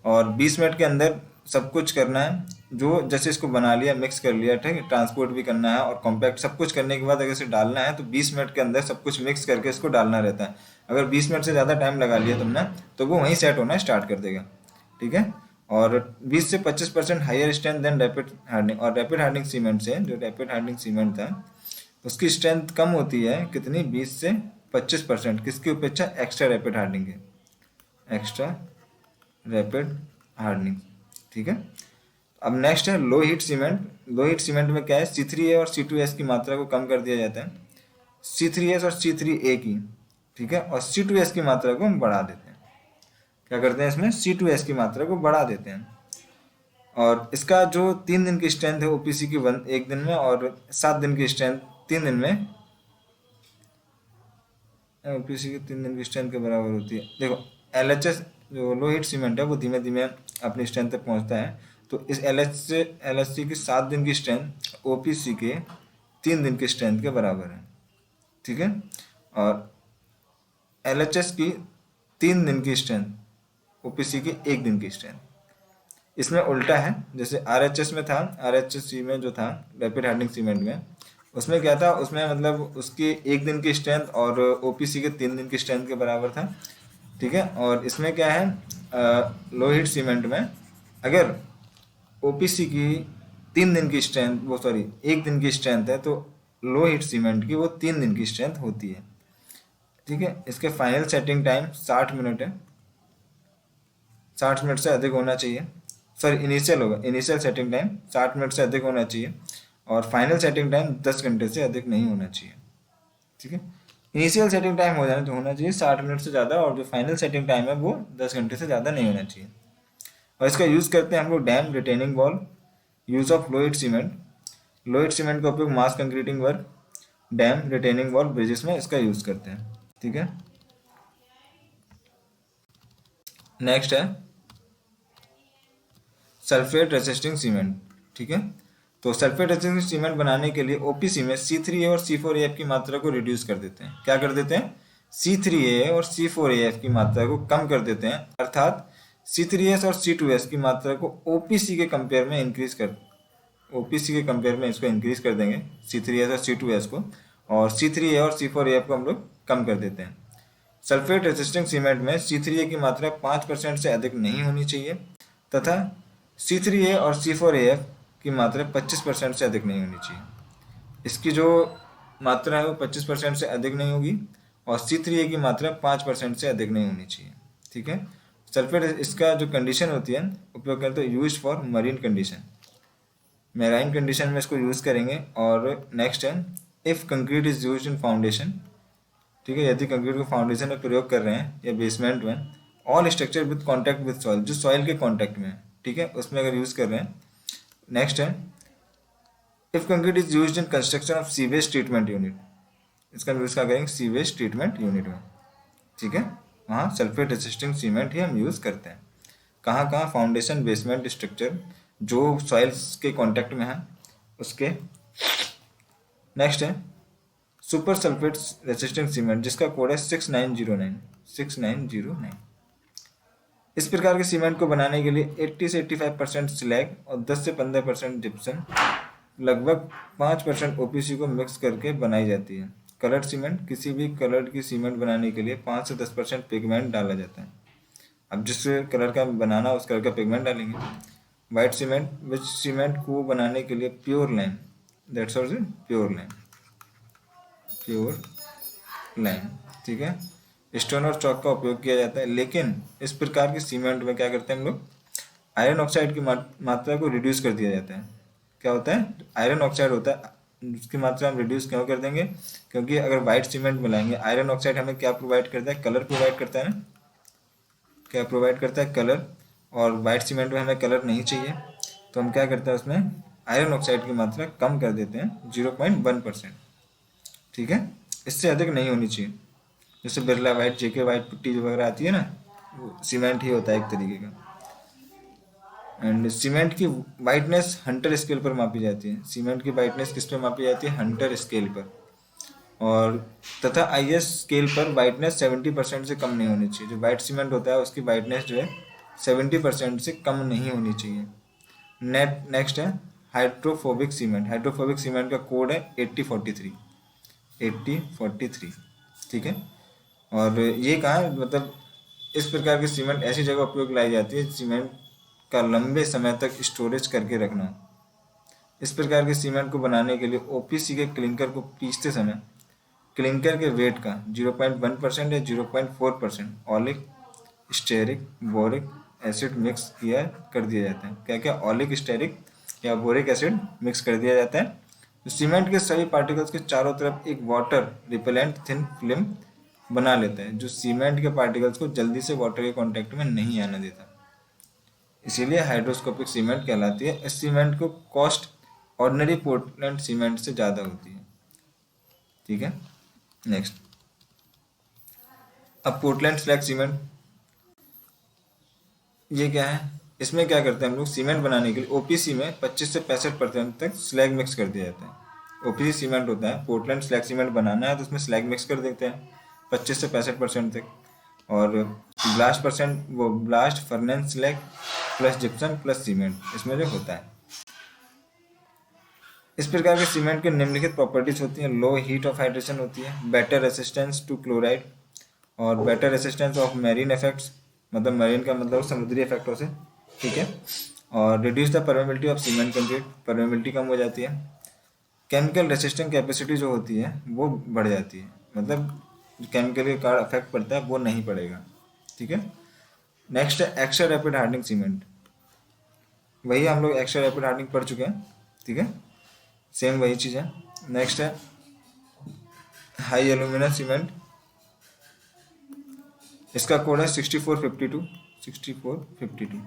और 20 मिनट के अंदर सब कुछ करना है, जो जैसे इसको बना लिया, मिक्स कर लिया, ठीक है, ट्रांसपोर्ट भी करना है और कॉम्पैक्ट सब कुछ करने के बाद अगर इसे डालना है तो 20 मिनट के अंदर सब कुछ मिक्स करके इसको डालना रहता है। अगर 20 मिनट से ज़्यादा टाइम लगा लिया तुमने तो वो वहीं सेट होना स्टार्ट कर देगा, ठीक है। और 20 से 25% higher strength than rapid hardening, और रैपिड हार्डनिंग सीमेंट से, जो रैपिड हार्डनिंग सीमेंट था उसकी स्ट्रेंथ कम होती है, कितनी, 20 से 25%, किसकी अपेक्षा, एक्स्ट्रा रैपिड हार्डनिंग के, एक्स्ट्रा रैपिड हार्डनिंग, ठीक है। अब नेक्स्ट है लो heat cement. Low heat cement में क्या है, C3A और C2S की मात्रा को कम कर दिया जाता है, C3S और C3A की, ठीक है, और C2S की मात्रा को हम बढ़ा देते हैं। क्या करते हैं इसमें, C2S की मात्रा को बढ़ा देते हैं। और इसका जो 3 दिन की स्ट्रेंथ है OPC की 1 दिन में, और 7 दिन की स्ट्रेंथ 3 दिन में, OPC की 3 दिन की स्ट्रेंथ के बराबर होती है। देखो LHS जो लो हीट सीमेंट है वो धीमे धीमे अपनी स्ट्रेंथ तक पहुंचता है, तो इस LHC की 7 दिन की स्ट्रेंथ OPC के 3 दिन की स्ट्रेंथ के बराबर है, ठीक है। और LHS की 3 दिन की स्ट्रेंथ OPC की 1 दिन की स्ट्रेंथ। इसमें उल्टा है, जैसे RHS में था, RHC में जो था रैपिड हार्डनिंग सीमेंट में, उसमें क्या था, उसमें मतलब उसकी 1 दिन की स्ट्रेंथ और OPC के 3 दिन की स्ट्रेंथ के बराबर था, ठीक है। और इसमें क्या है, लो हीट सीमेंट में अगर OPC की 3 दिन की स्ट्रेंथ, वो सॉरी 1 दिन की स्ट्रेंथ है, तो लो हीट सीमेंट की वो 3 दिन की स्ट्रेंथ होती है, ठीक है। इसके फाइनल सेटिंग टाइम 60 मिनट है, 60 मिनट से अधिक होना चाहिए, सॉरी इनिशियल होगा, इनिशियल सेटिंग टाइम 60 मिनट से अधिक होना चाहिए, और फाइनल सेटिंग टाइम 10 घंटे से अधिक नहीं होना चाहिए, ठीक है। इनिशियल सेटिंग टाइम हो जाना तो होना चाहिए 60 मिनट से ज़्यादा, और जो फाइनल सेटिंग टाइम है वो 10 घंटे से ज़्यादा नहीं होना चाहिए। और इसका यूज़ करते हैं हम लोग dam, retaining wall, use of low heat cement. Low heat cement का उपयोग mass concreting work, dam, retaining wall, bridges में इसका यूज़ करते हैं, ठीक है। नेक्स्ट है सल्फेट रेसिस्टिंग सीमेंट, ठीक है। तो सल्फेट रेसिस्टिंग सीमेंट बनाने के लिए OPC में C3A और C4AF की मात्रा को रिड्यूस कर देते हैं। क्या कर देते हैं, C3A और C4AF की मात्रा को कम कर देते हैं, अर्थात C3S और C2S की मात्रा को OPC के कंपेयर में इंक्रीज कर, OPC के कंपेयर में इसको इंक्रीज कर देंगे, C3S और C2S को, और C3A और C4AF को हम लोग कम कर देते हैं। सल्फेट रेसिस्टिंग सीमेंट में C3A की मात्रा 5% से अधिक नहीं होनी चाहिए, तथा C3A और C4AF की मात्रा 25% से अधिक नहीं होनी चाहिए। इसकी जो मात्रा है वो 25% से अधिक नहीं होगी, और C3A की मात्रा 5% से अधिक नहीं होनी चाहिए, ठीक है। सल्फेट इसका जो कंडीशन होती है उपयोग करते हैं, use for marine condition, marine condition में इसको यूज़ करेंगे। और नेक्स्ट है if concrete is use in foundation, ठीक है, यदि कंक्रीट को फाउंडेशन में प्रयोग कर रहे हैं या बेसमेंट में, all structure with contact with soil, जो सॉइल के कॉन्टैक्ट में है, ठीक है, उसमें अगर यूज़ कर रहे हैं। नेक्स्ट है if concrete is used in construction of sewage treatment unit, इसका यूज़ क्या करेंगे, सीवेज ट्रीटमेंट यूनिट में, ठीक है, वहाँ सल्फेट रेसिस्टिंग सीमेंट ही हम यूज़ करते हैं। कहाँ कहाँ, फाउंडेशन, बेसमेंट स्ट्रक्चर जो सॉइल्स के कॉन्टैक्ट में है उसके। नेक्स्ट है सुपर सल्फेट रेसिस्टेंट सीमेंट, जिसका कोड है 6909, 6909। इस प्रकार के सीमेंट को बनाने के लिए 80 से 85% स्लैग और 10 से 15% जिप्सम, लगभग 5% OPC को मिक्स करके बनाई जाती है। कलर्ड सीमेंट, किसी भी कलर्ड की सीमेंट बनाने के लिए 5 से 10% पिगमेंट डाला जाता है। अब जिस कलर का बनाना उस कलर का पिगमेंट डालेंगे। वाइट सीमेंट, विच सीमेंट को बनाने के लिए pure lime, that's also pure lime, pure lime, ठीक है। स्टोन और चौक का उपयोग किया जाता है, लेकिन इस प्रकार के सीमेंट में क्या करते हैं हम लोग, आयरन ऑक्साइड की मात्रा को रिड्यूस कर दिया जाता है। क्या होता है, आयरन ऑक्साइड होता है, उसकी मात्रा हम रिड्यूस क्यों कर देंगे, क्योंकि अगर वाइट सीमेंट मिलाएंगे, आयरन ऑक्साइड हमें क्या प्रोवाइड करता है, कलर प्रोवाइड करता है ना, क्या प्रोवाइड करता है, कलर। और वाइट सीमेंट में हमें कलर नहीं चाहिए, तो हम क्या करते हैं उसमें आयरन ऑक्साइड की मात्रा कम कर देते हैं 0.1%। ठीक है, इससे अधिक नहीं होनी चाहिए। जैसे बिरला वाइट, जेके वाइट पुट्टी वगैरह आती है ना, वो सीमेंट ही होता है एक तरीके का। एंड सीमेंट की वाइटनेस हंटर स्केल पर मापी जाती है। सीमेंट की वाइटनेस किस पे मापी जाती है, हंटर स्केल पर। और तथा आईएस स्केल पर वाइटनेस 70% से कम नहीं होनी चाहिए। जो वाइट सीमेंट होता है उसकी वाइटनेस जो है 70% से कम नहीं होनी चाहिए। नेक्स्ट है हाइड्रोफोबिक सीमेंट। हाइड्रोफोबिक सीमेंट का कोड है 8043। 8043, ठीक है। और ये कहाँ मतलब इस प्रकार के सीमेंट ऐसी जगह उपयोग लाई जाती है सीमेंट का लंबे समय तक स्टोरेज करके रखना। इस प्रकार के सीमेंट को बनाने के लिए ओपीसी के क्लिंकर को पीसते समय क्लिंकर के वेट का 0.1% या 0.4% oleic stearic boric acid mix किया कर दिया जाता है। क्या क्या, ऑलिक स्टेरिक या बोरिक एसिड मिक्स कर दिया जाता है। तो सीमेंट के सभी पार्टिकल्स के चारों तरफ एक वाटर रिपेलेंट थिन फिल्म बना लेता है, जो सीमेंट के पार्टिकल्स को जल्दी से वाटर के कांटेक्ट में नहीं आने देता। इसीलिए हाइड्रोस्कोपिक सीमेंट कहलाती है। इस सीमेंट को कॉस्ट ऑर्डिनरी पोर्टलैंड सीमेंट से ज़्यादा होती है। ठीक है, नेक्स्ट। अब पोर्टलैंड स्लैग सीमेंट, ये क्या है, इसमें क्या करते हैं हम लोग, सीमेंट बनाने के लिए ओपीसी में 25 से 65% तक स्लैग मिक्स कर दिया जाता है। ओपीसी सीमेंट होता है, पोर्टलैंड स्लैग सीमेंट बनाना है तो उसमें स्लैग मिक्स कर देते हैं 25 से 65% तक। और blast furnace slag plus gypsum plus cement इसमें जो होता है। इस प्रकार के सीमेंट के निम्नलिखित प्रॉपर्टीज होती हैं। लो हीट ऑफ हाइड्रेशन होती है, बेटर रेसिस्टेंस टू क्लोराइड, और better resistance of marine effects, मतलब मैरीन का मतलब समुद्री इफेक्टों से। ठीक है, और reduce the permeability of cement concrete, permeability कम हो जाती है। केमिकल रेसिस्टेंट कैपेसिटी जो होती है वो बढ़ जाती है, मतलब केमिकल का इफेक्ट पड़ता है वो नहीं पड़ेगा। ठीक है, नेक्स्ट है एक्स्ट्रा रैपिड हार्डनिंग सीमेंट। वही हम लोग एक्स्ट्रा रैपिड हार्डनिंग पढ़ चुके हैं। ठीक है, सेम वही चीज़ है। नेक्स्ट है हाई एल्यूमिना सीमेंट, इसका कोड है 6452। 6452।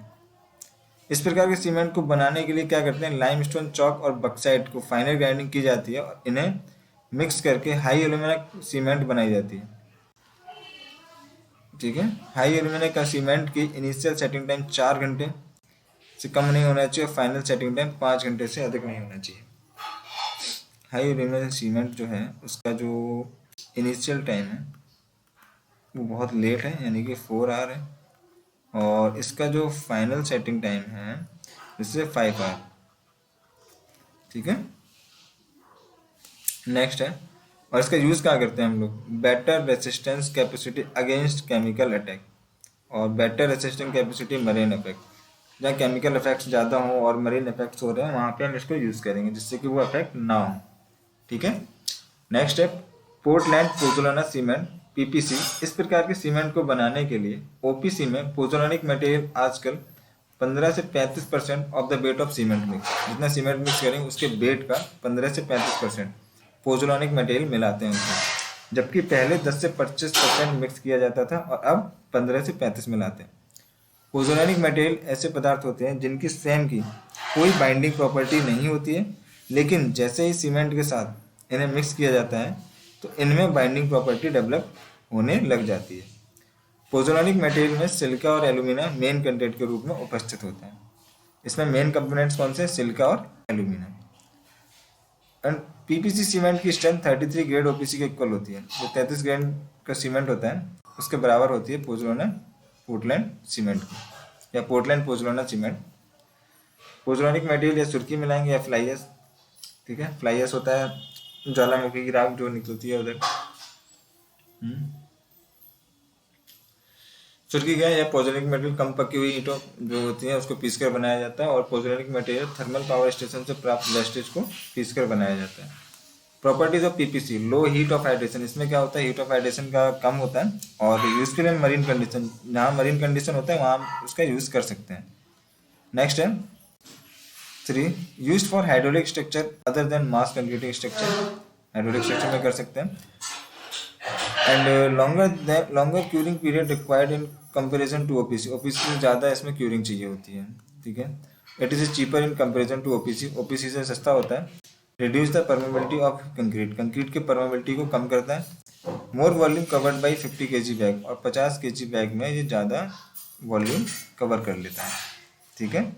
इस प्रकार के सीमेंट को बनाने के लिए क्या करते हैं, लाइमस्टोन चॉक और बक्साइट को फाइनल ग्राइंडिंग की जाती है और इन्हें मिक्स करके हाई एल्यूमिना सीमेंट बनाई जाती है। ठीक है, हाई एल्यूमिना का सीमेंट की इनिशियल सेटिंग टाइम 4 घंटे से कम नहीं होना चाहिए और फाइनल सेटिंग टाइम 5 घंटे से अधिक नहीं होना चाहिए। हाई एल्यूमिना सीमेंट जो है उसका जो इनिशियल टाइम है वो बहुत लेट है, यानी कि 4 आवर है, और इसका जो फाइनल सेटिंग टाइम है इससे 5 आवर। ठीक है, नेक्स्ट है, और इसका यूज़ क्या करते हैं हम लोग, better resistance capacity against chemical attack और better resistance capacity marine effect. जहाँ केमिकल इफेक्ट्स ज़्यादा हों और मरीन इफेक्ट्स हो रहे हैं वहाँ पे हम इसको यूज़ करेंगे जिससे कि वो इफेक्ट ना हो। ठीक है, नेक्स्ट है पोर्टलैंड पोज़ोलाना सीमेंट पीपीसी। इस प्रकार के सीमेंट को बनाने के लिए ओपीसी में पोज़ोलानिक मटेरियल आजकल 15 से 35% of the wait of cement mix, जितना सीमेंट मिक्स करेंगे उसके वेट का 15 से 35% पोज़ोलानिक मटेरियल मिलाते हैं उसमें, जबकि पहले 10 से 25% मिक्स किया जाता था और अब 15 से 35 मिलाते हैं। पोज़ोलानिक मटेरियल ऐसे पदार्थ होते हैं जिनकी स्वयं की कोई बाइंडिंग प्रॉपर्टी नहीं होती है, लेकिन जैसे ही सीमेंट के साथ इन्हें मिक्स किया जाता है तो इनमें बाइंडिंग प्रॉपर्टी डेवलप होने लग जाती है। पोज़ोलानिक मटेरियल में सिलिका और एल्यूमिना मेन कंटेंट के रूप में उपस्थित होते हैं। इसमें मेन कंपोनेंट्स कौन से, सिलिका और एल्यूमिना। एंड पीपीसी सीमेंट की स्ट्रेंथ 33 ग्रेड ओपीसी के इक्वल होती है। जो 33 ग्रेड का सीमेंट होता है उसके बराबर होती है पोज़ोलाना पोर्टलैंड सीमेंट की, या Portland pozzolana cement. Pozzolanic material या सुर्खी मिलाएंगे या फ्लाई ऐश। ठीक है, फ्लाई ऐश होता है ज्वालामुखी की राख जो निकलती है उधर। सुर्खी क्या है, या पोज़ोलानिक मटेरियल कम पकी हुई ईंटों जो होती है उसको पीसकर बनाया जाता है, और pozzolanic material thermal power station से प्राप्त वेस्टेज को पीसकर बनाया जाता है। Properties of PPC, low heat of hydration. इसमें क्या होता है, हीट ऑफ हाइड्रेशन का कम होता है और यूजफुल इन मरीन कंडीशन, जहाँ मरीन कंडीशन होता है वहाँ उसका यूज़ कर सकते हैं। नेक्स्ट है 3 used for hydraulic structure other than mass concreting structure, hydraulic structure में कर सकते हैं। And longer curing period required in comparison to OPC, OPC से ज़्यादा इसमें क्यूरिंग चाहिए होती है, ठीक है। It is cheaper in comparison to OPC, OPC से सस्ता होता है। Reduce the permeability of concrete, concrete के परमेबिलिटी को कम करता है। More volume covered by 50 kg bag, और 50 kg बैग में ये ज़्यादा वॉल्यूम कवर कर लेता है, ठीक है।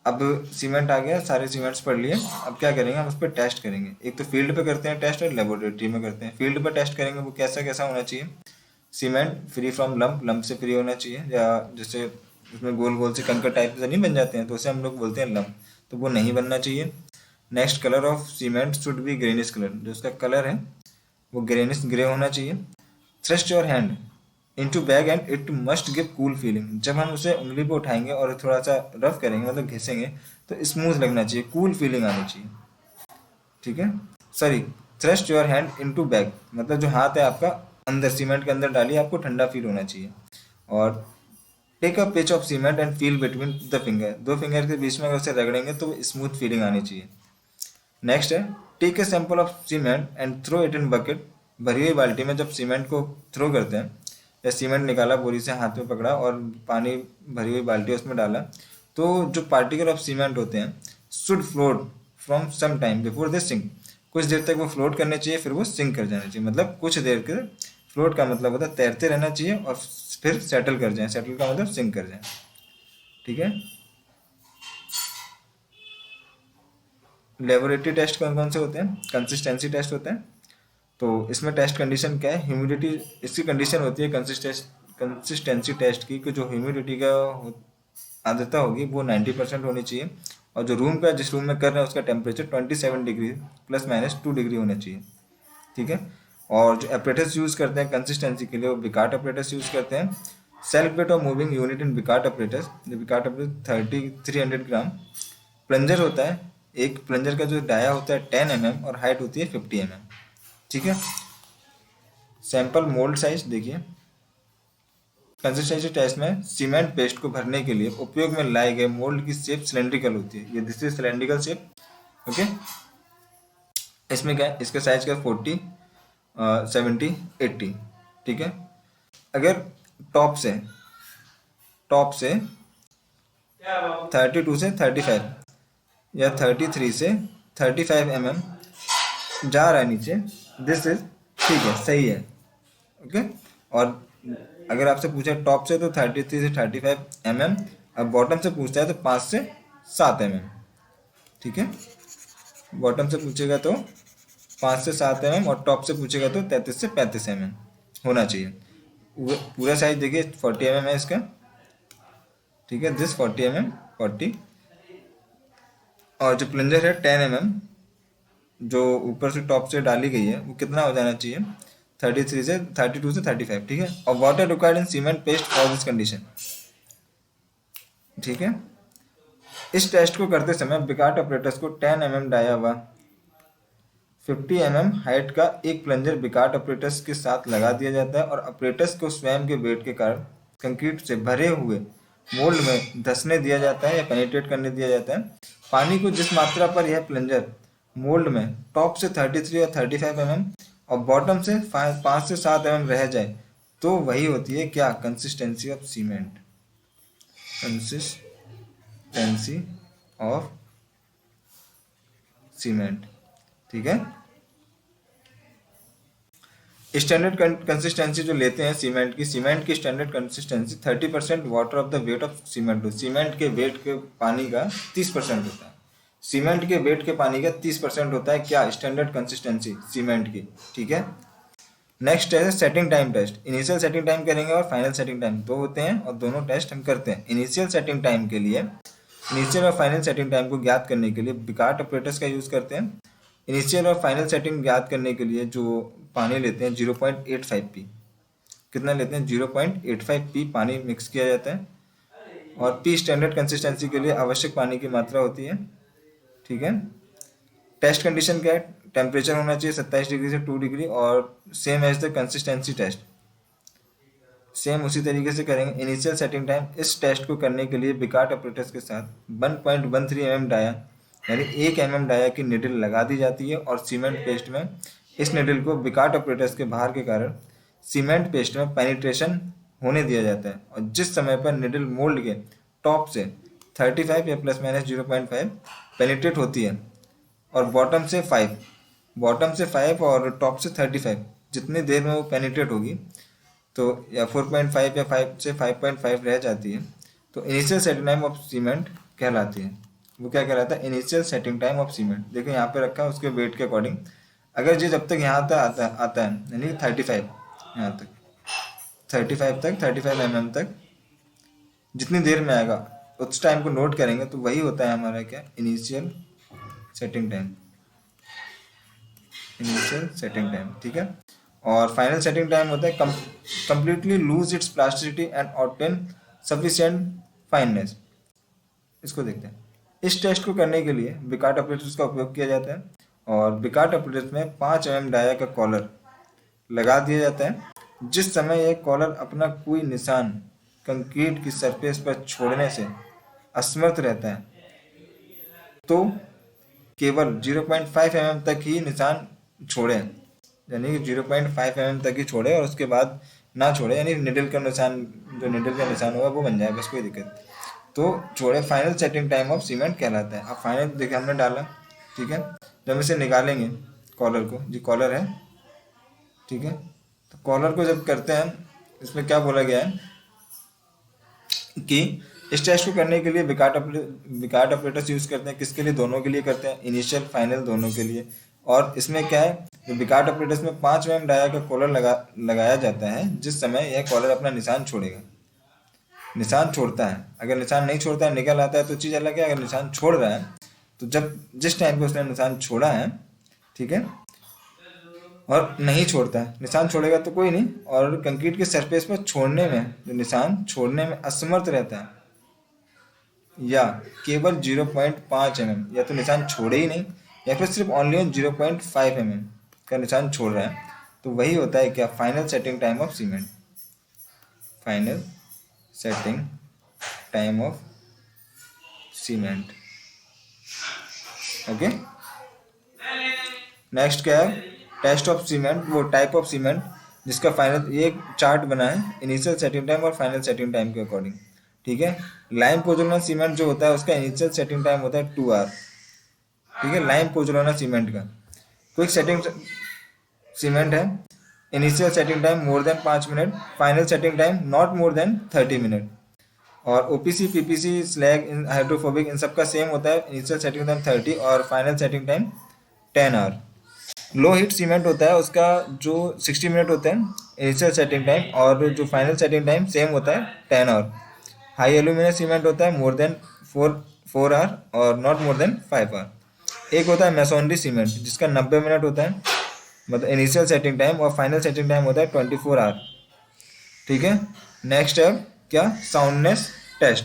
अब सीमेंट आ गया, सारे सीमेंट्स पढ़ लिए। अब क्या करेंगे, हम उस पर टेस्ट करेंगे। एक तो फील्ड पे करते हैं टेस्ट और लेबोरेटरी में करते हैं। फील्ड पे टेस्ट करेंगे वो कैसा कैसा होना चाहिए। Cement free from lump, lump से फ्री होना चाहिए, या जैसे उसमें गोल गोल से कंकर टाइप से नहीं बन जाते हैं तो उसे हम लोग बोलते हैं लंप, तो वो नहीं बनना चाहिए। Next, colour of cement should be greenish colour, जो उसका कलर है वो ग्रेनिश ग्रे होना चाहिए। Thrust your hand into bag and it must give cool feeling, जब हम उसे उंगली पे उठाएंगे और थोड़ा सा रफ करेंगे मतलब घिसेंगे तो स्मूथ लगना चाहिए, कूल फीलिंग आनी चाहिए, ठीक है। Sorry, thrust your hand into bag मतलब जो हाथ है आपका अंदर सीमेंट के अंदर डालिए, आपको ठंडा फील होना चाहिए। और take a pitch of cement and feel between the finger, दो फिंगर के बीच में अगर उसे रगड़ेंगे तो स्मूथ फीलिंग आनी चाहिए। नेक्स्ट है, take a sample of cement and throw it in bucket, भरी हुई बाल्टी में जब सीमेंट को थ्रो करते हैं, या सीमेंट निकाला बोरी से, हाथ में पकड़ा और पानी भरी हुई बाल्टी उसमें डाला, तो जो पार्टिकल ऑफ सीमेंट होते हैं should float from some time before they sink, कुछ देर तक वो फ्लोट करने चाहिए फिर वो सिंक कर जाना चाहिए। मतलब कुछ देर के, फ्लोट का मतलब होता है तैरते रहना चाहिए और फिर सेटल कर जाए, सेटल का मतलब सिंक कर जाए, ठीक है। लेबोरेटरी टेस्ट कौन कौन से होते हैं, कंसिस्टेंसी टेस्ट होता है। तो इसमें टेस्ट कंडीशन क्या है, ह्यूमिडिटी, इसकी कंडीशन होती है कंसिस्टेंसी टेस्ट की, कि जो ह्यूमिडिटी का आर्द्रता होगी वो 90% होनी चाहिए, और जो रूम का, जिस रूम में कर रहे हैं उसका टेम्परेचर 27 डिग्री ±2 डिग्री होना चाहिए, ठीक है। और जो अपरेटस यूज़ करते हैं कंसिस्टेंसी के लिए वो बिकार्ट अपरेटस यूज़ करते हैं। Self weight of moving unit in Vicat apparatus, Vicat apparatus 300 gram. Plunger होता है, एक प्लंजर का जो डाया होता है 10 mm और हाइट होती है 50 mm, ठीक है। सैंपल मोल्ड साइज देखिए, कंसिस्टेंसी टेस्ट में सीमेंट पेस्ट को भरने के लिए उपयोग में लाए गए मोल्ड की शेप सिलेंड्रिकल होती है, ये this is cylindrical shape, okay. इसमें क्या है, इसका साइज का 40, 70, 80, ठीक है। अगर टॉप से 32 से 35 या 33 से 35 mm जा रहा है नीचे, दिस इज ठीक है, सही है, ओके। और अगर आपसे पूछे टॉप से तो 33 से 35 mm, अब बॉटम से पूछता है तो 5 से 7 mm, ठीक है। बॉटम से पूछेगा तो 5 से 7 mm और टॉप से पूछेगा तो 33 से 35 mm होना चाहिए। पूरा साइज देखिए 40 mm है इसका, ठीक है, दिस 40 mm 40। और जो प्लंजर है 10 mm जो ऊपर से टॉप से डाली गई है वो कितना हो जाना चाहिए, 32 से 35, ठीक है। और water required in cement paste for this condition, ठीक है। इस टेस्ट को करते समय बिकार्ट ऑपरेटर्स को 10 mm डाया हुआ 50 mm हाइट का एक प्लंजर बिकार्ट ऑपरेटर्स के साथ लगा दिया जाता है, और ऑपरेटर्स को स्वयं के वेट के कारण कंक्रीट से भरे हुए मोल्ड में धंसने दिया जाता है या पेनिट्रेट करने दिया जाता है। पानी को जिस मात्रा पर यह प्लंजर मोल्ड में टॉप से 33 या 35 mm और बॉटम से 5 से 7 mm रह जाए तो वही होती है क्या, consistency of cement, consistency of cement, ठीक है। स्टैंडर्ड कंसिस्टेंसी जो लेते हैं सीमेंट की standard consistency 30% water of the wait of cement, cement के वेट के पानी का 30% होता है, सीमेंट के वेट के पानी का 30% होता है क्या, स्टैंडर्ड कंसिस्टेंसी सीमेंट की, ठीक है। नेक्स्ट है setting time test, initial setting time करेंगे और फाइनल सेटिंग टाइम, दो होते हैं और दोनों टेस्ट हम करते हैं। इनिशियल सेटिंग टाइम के लिए, इनिशियल और फाइनल सेटिंग टाइम को ज्ञात करने के लिए बिकार्ट ऑपरेटर्स का यूज़ करते हैं। इनिशियल और फाइनल सेटिंग ज्ञात करने के लिए जो पानी लेते हैं 0.85 पी, कितना लेते हैं 0.85 पी पानी मिक्स किया जाता है, और पी स्टैंडर्ड कंसिस्टेंसी के लिए आवश्यक पानी की मात्रा होती है, ठीक है। टेस्ट कंडीशन क्या है, टेम्परेचर होना चाहिए 27 डिग्री से 2 डिग्री और same as the consistency test, same उसी तरीके से करेंगे। इनिशियल सेटिंग टाइम, इस टेस्ट को करने के लिए बिकार्ट ऑपरेटर्स के साथ 1.13 mm डाया यानी 1 mm डाया की निडल लगा दी जाती है और सीमेंट पेस्ट में इस निडल को बिकार्ट ऑपरेटर्स के भार के कारण सीमेंट पेस्ट में पेनिट्रेशन होने दिया जाता है। और जिस समय पर निडल मोल्ड के टॉप से 35 या प्लस माइनस 0.5 पेनिट्रेट होती है और बॉटम से 5 और टॉप से 35 जितनी देर में वो पेनिट्रेट होगी तो या 4.5 या 5 से 5.5 रह जाती है तो initial setting time of cement कहलाती है। वो क्या कहलाता है? Initial setting time of cement. देखो यहाँ पे रखा है उसके वेट के अकॉर्डिंग। अगर ये जब तक यहाँ तक आता है यानी 35 यहाँ तक 35 mm तक जितनी देर में आएगा उस टाइम को नोट करेंगे तो वही होता है हमारा क्या? Initial setting time. ठीक है। और फाइनल सेटिंग टाइम होता है completely lose its plasticity and obtain sufficient fineness. इसको देखते हैं। इस टेस्ट को करने के लिए बिकार्ट ऑपरेटर्स का उपयोग किया जाता है और बिकार्ट ऑपरेटर्स में 5 mm डाया का कॉलर लगा दिया जाता है। जिस समय यह कॉलर अपना कोई निशान कंक्रीट की सरफेस पर छोड़ने से असमर्थ रहता है तो केवल 0.5 mm तक ही निशान छोड़े, यानी 0.5 mm तक ही छोड़े और उसके बाद ना छोड़े, यानी निडल का निशान होगा वो बन जाए, बस कोई दिक्कत तो छोड़े। Final setting time of cement कहलाता है। अब फाइनल देखिए हमने डाला, ठीक है। जब इसे निकालेंगे कॉलर को, जी कॉलर है, ठीक है। तो कॉलर को जब करते हैं इसमें क्या बोला गया है कि इस टेस्ट को करने के लिए बिकार्ट ऑपरेटर्स यूज करते हैं। किसके लिए? दोनों के लिए करते हैं, इनिशियल फाइनल दोनों के लिए। और इसमें क्या है, बिकार्ट ऑपरेटर्स में 5 mm डाया का कॉलर लगाया जाता है। जिस समय यह कॉलर अपना निशान छोड़ेगा, निशान छोड़ता है, अगर निशान नहीं छोड़ता है निकल आता है तो चीज़ अलग है। अगर निशान छोड़ रहा है तो जिस टाइम पे उसने निशान छोड़ा है, ठीक है, और नहीं छोड़ता है, निशान छोड़ेगा तो कोई नहीं, और कंक्रीट के सरफेस पर छोड़ने में, जो निशान छोड़ने में असमर्थ रहता है या केवल 0.5 mm, या तो निशान छोड़े ही नहीं या फिर सिर्फ ओनली ऑन 0.5 mm का निशान छोड़ रहा है, तो वही होता है क्या? Final setting time of cement. Final setting time of cement. Okay, next क्या है? टेस्ट ऑफ सीमेंट, वो टाइप ऑफ सीमेंट जिसका फाइनल, ये चार्ट बना है इनिशियल सेटिंग टाइम और फाइनल सेटिंग टाइम के अकॉर्डिंग, ठीक है। लाइम पोजोलाना सीमेंट जो होता है उसका इनिशियल सेटिंग टाइम होता है 2 आवर, ठीक है। लाइम पोजोलाना सीमेंट का क्विक सेटिंग सीमेंट है, initial setting time more than 5 minute, final setting time not more than 30 minute. और ओपीसी, पीपीसी, स्लैग, हाइड्रोफोबिक, इन सब का सेम होता है, इनिशियल सेटिंग टाइम 30 और final setting time 10 hour. Low heat cement होता है उसका जो 60 मिनट होते हैं इनिशियल सेटिंग टाइम, और जो फाइनल सेटिंग टाइम सेम होता है 10 आवर। हाई एल्यूमिनियम सीमेंट होता है मोर देन 4 आवर और नॉट मोर देन 5 आवर। एक होता है मैसोनरी सीमेंट जिसका 90 मिनट होता है, मतलब इनिशियल सेटिंग टाइम, और फाइनल सेटिंग टाइम होता है 24 आवर, ठीक है। नेक्स्ट है क्या? Soundness test.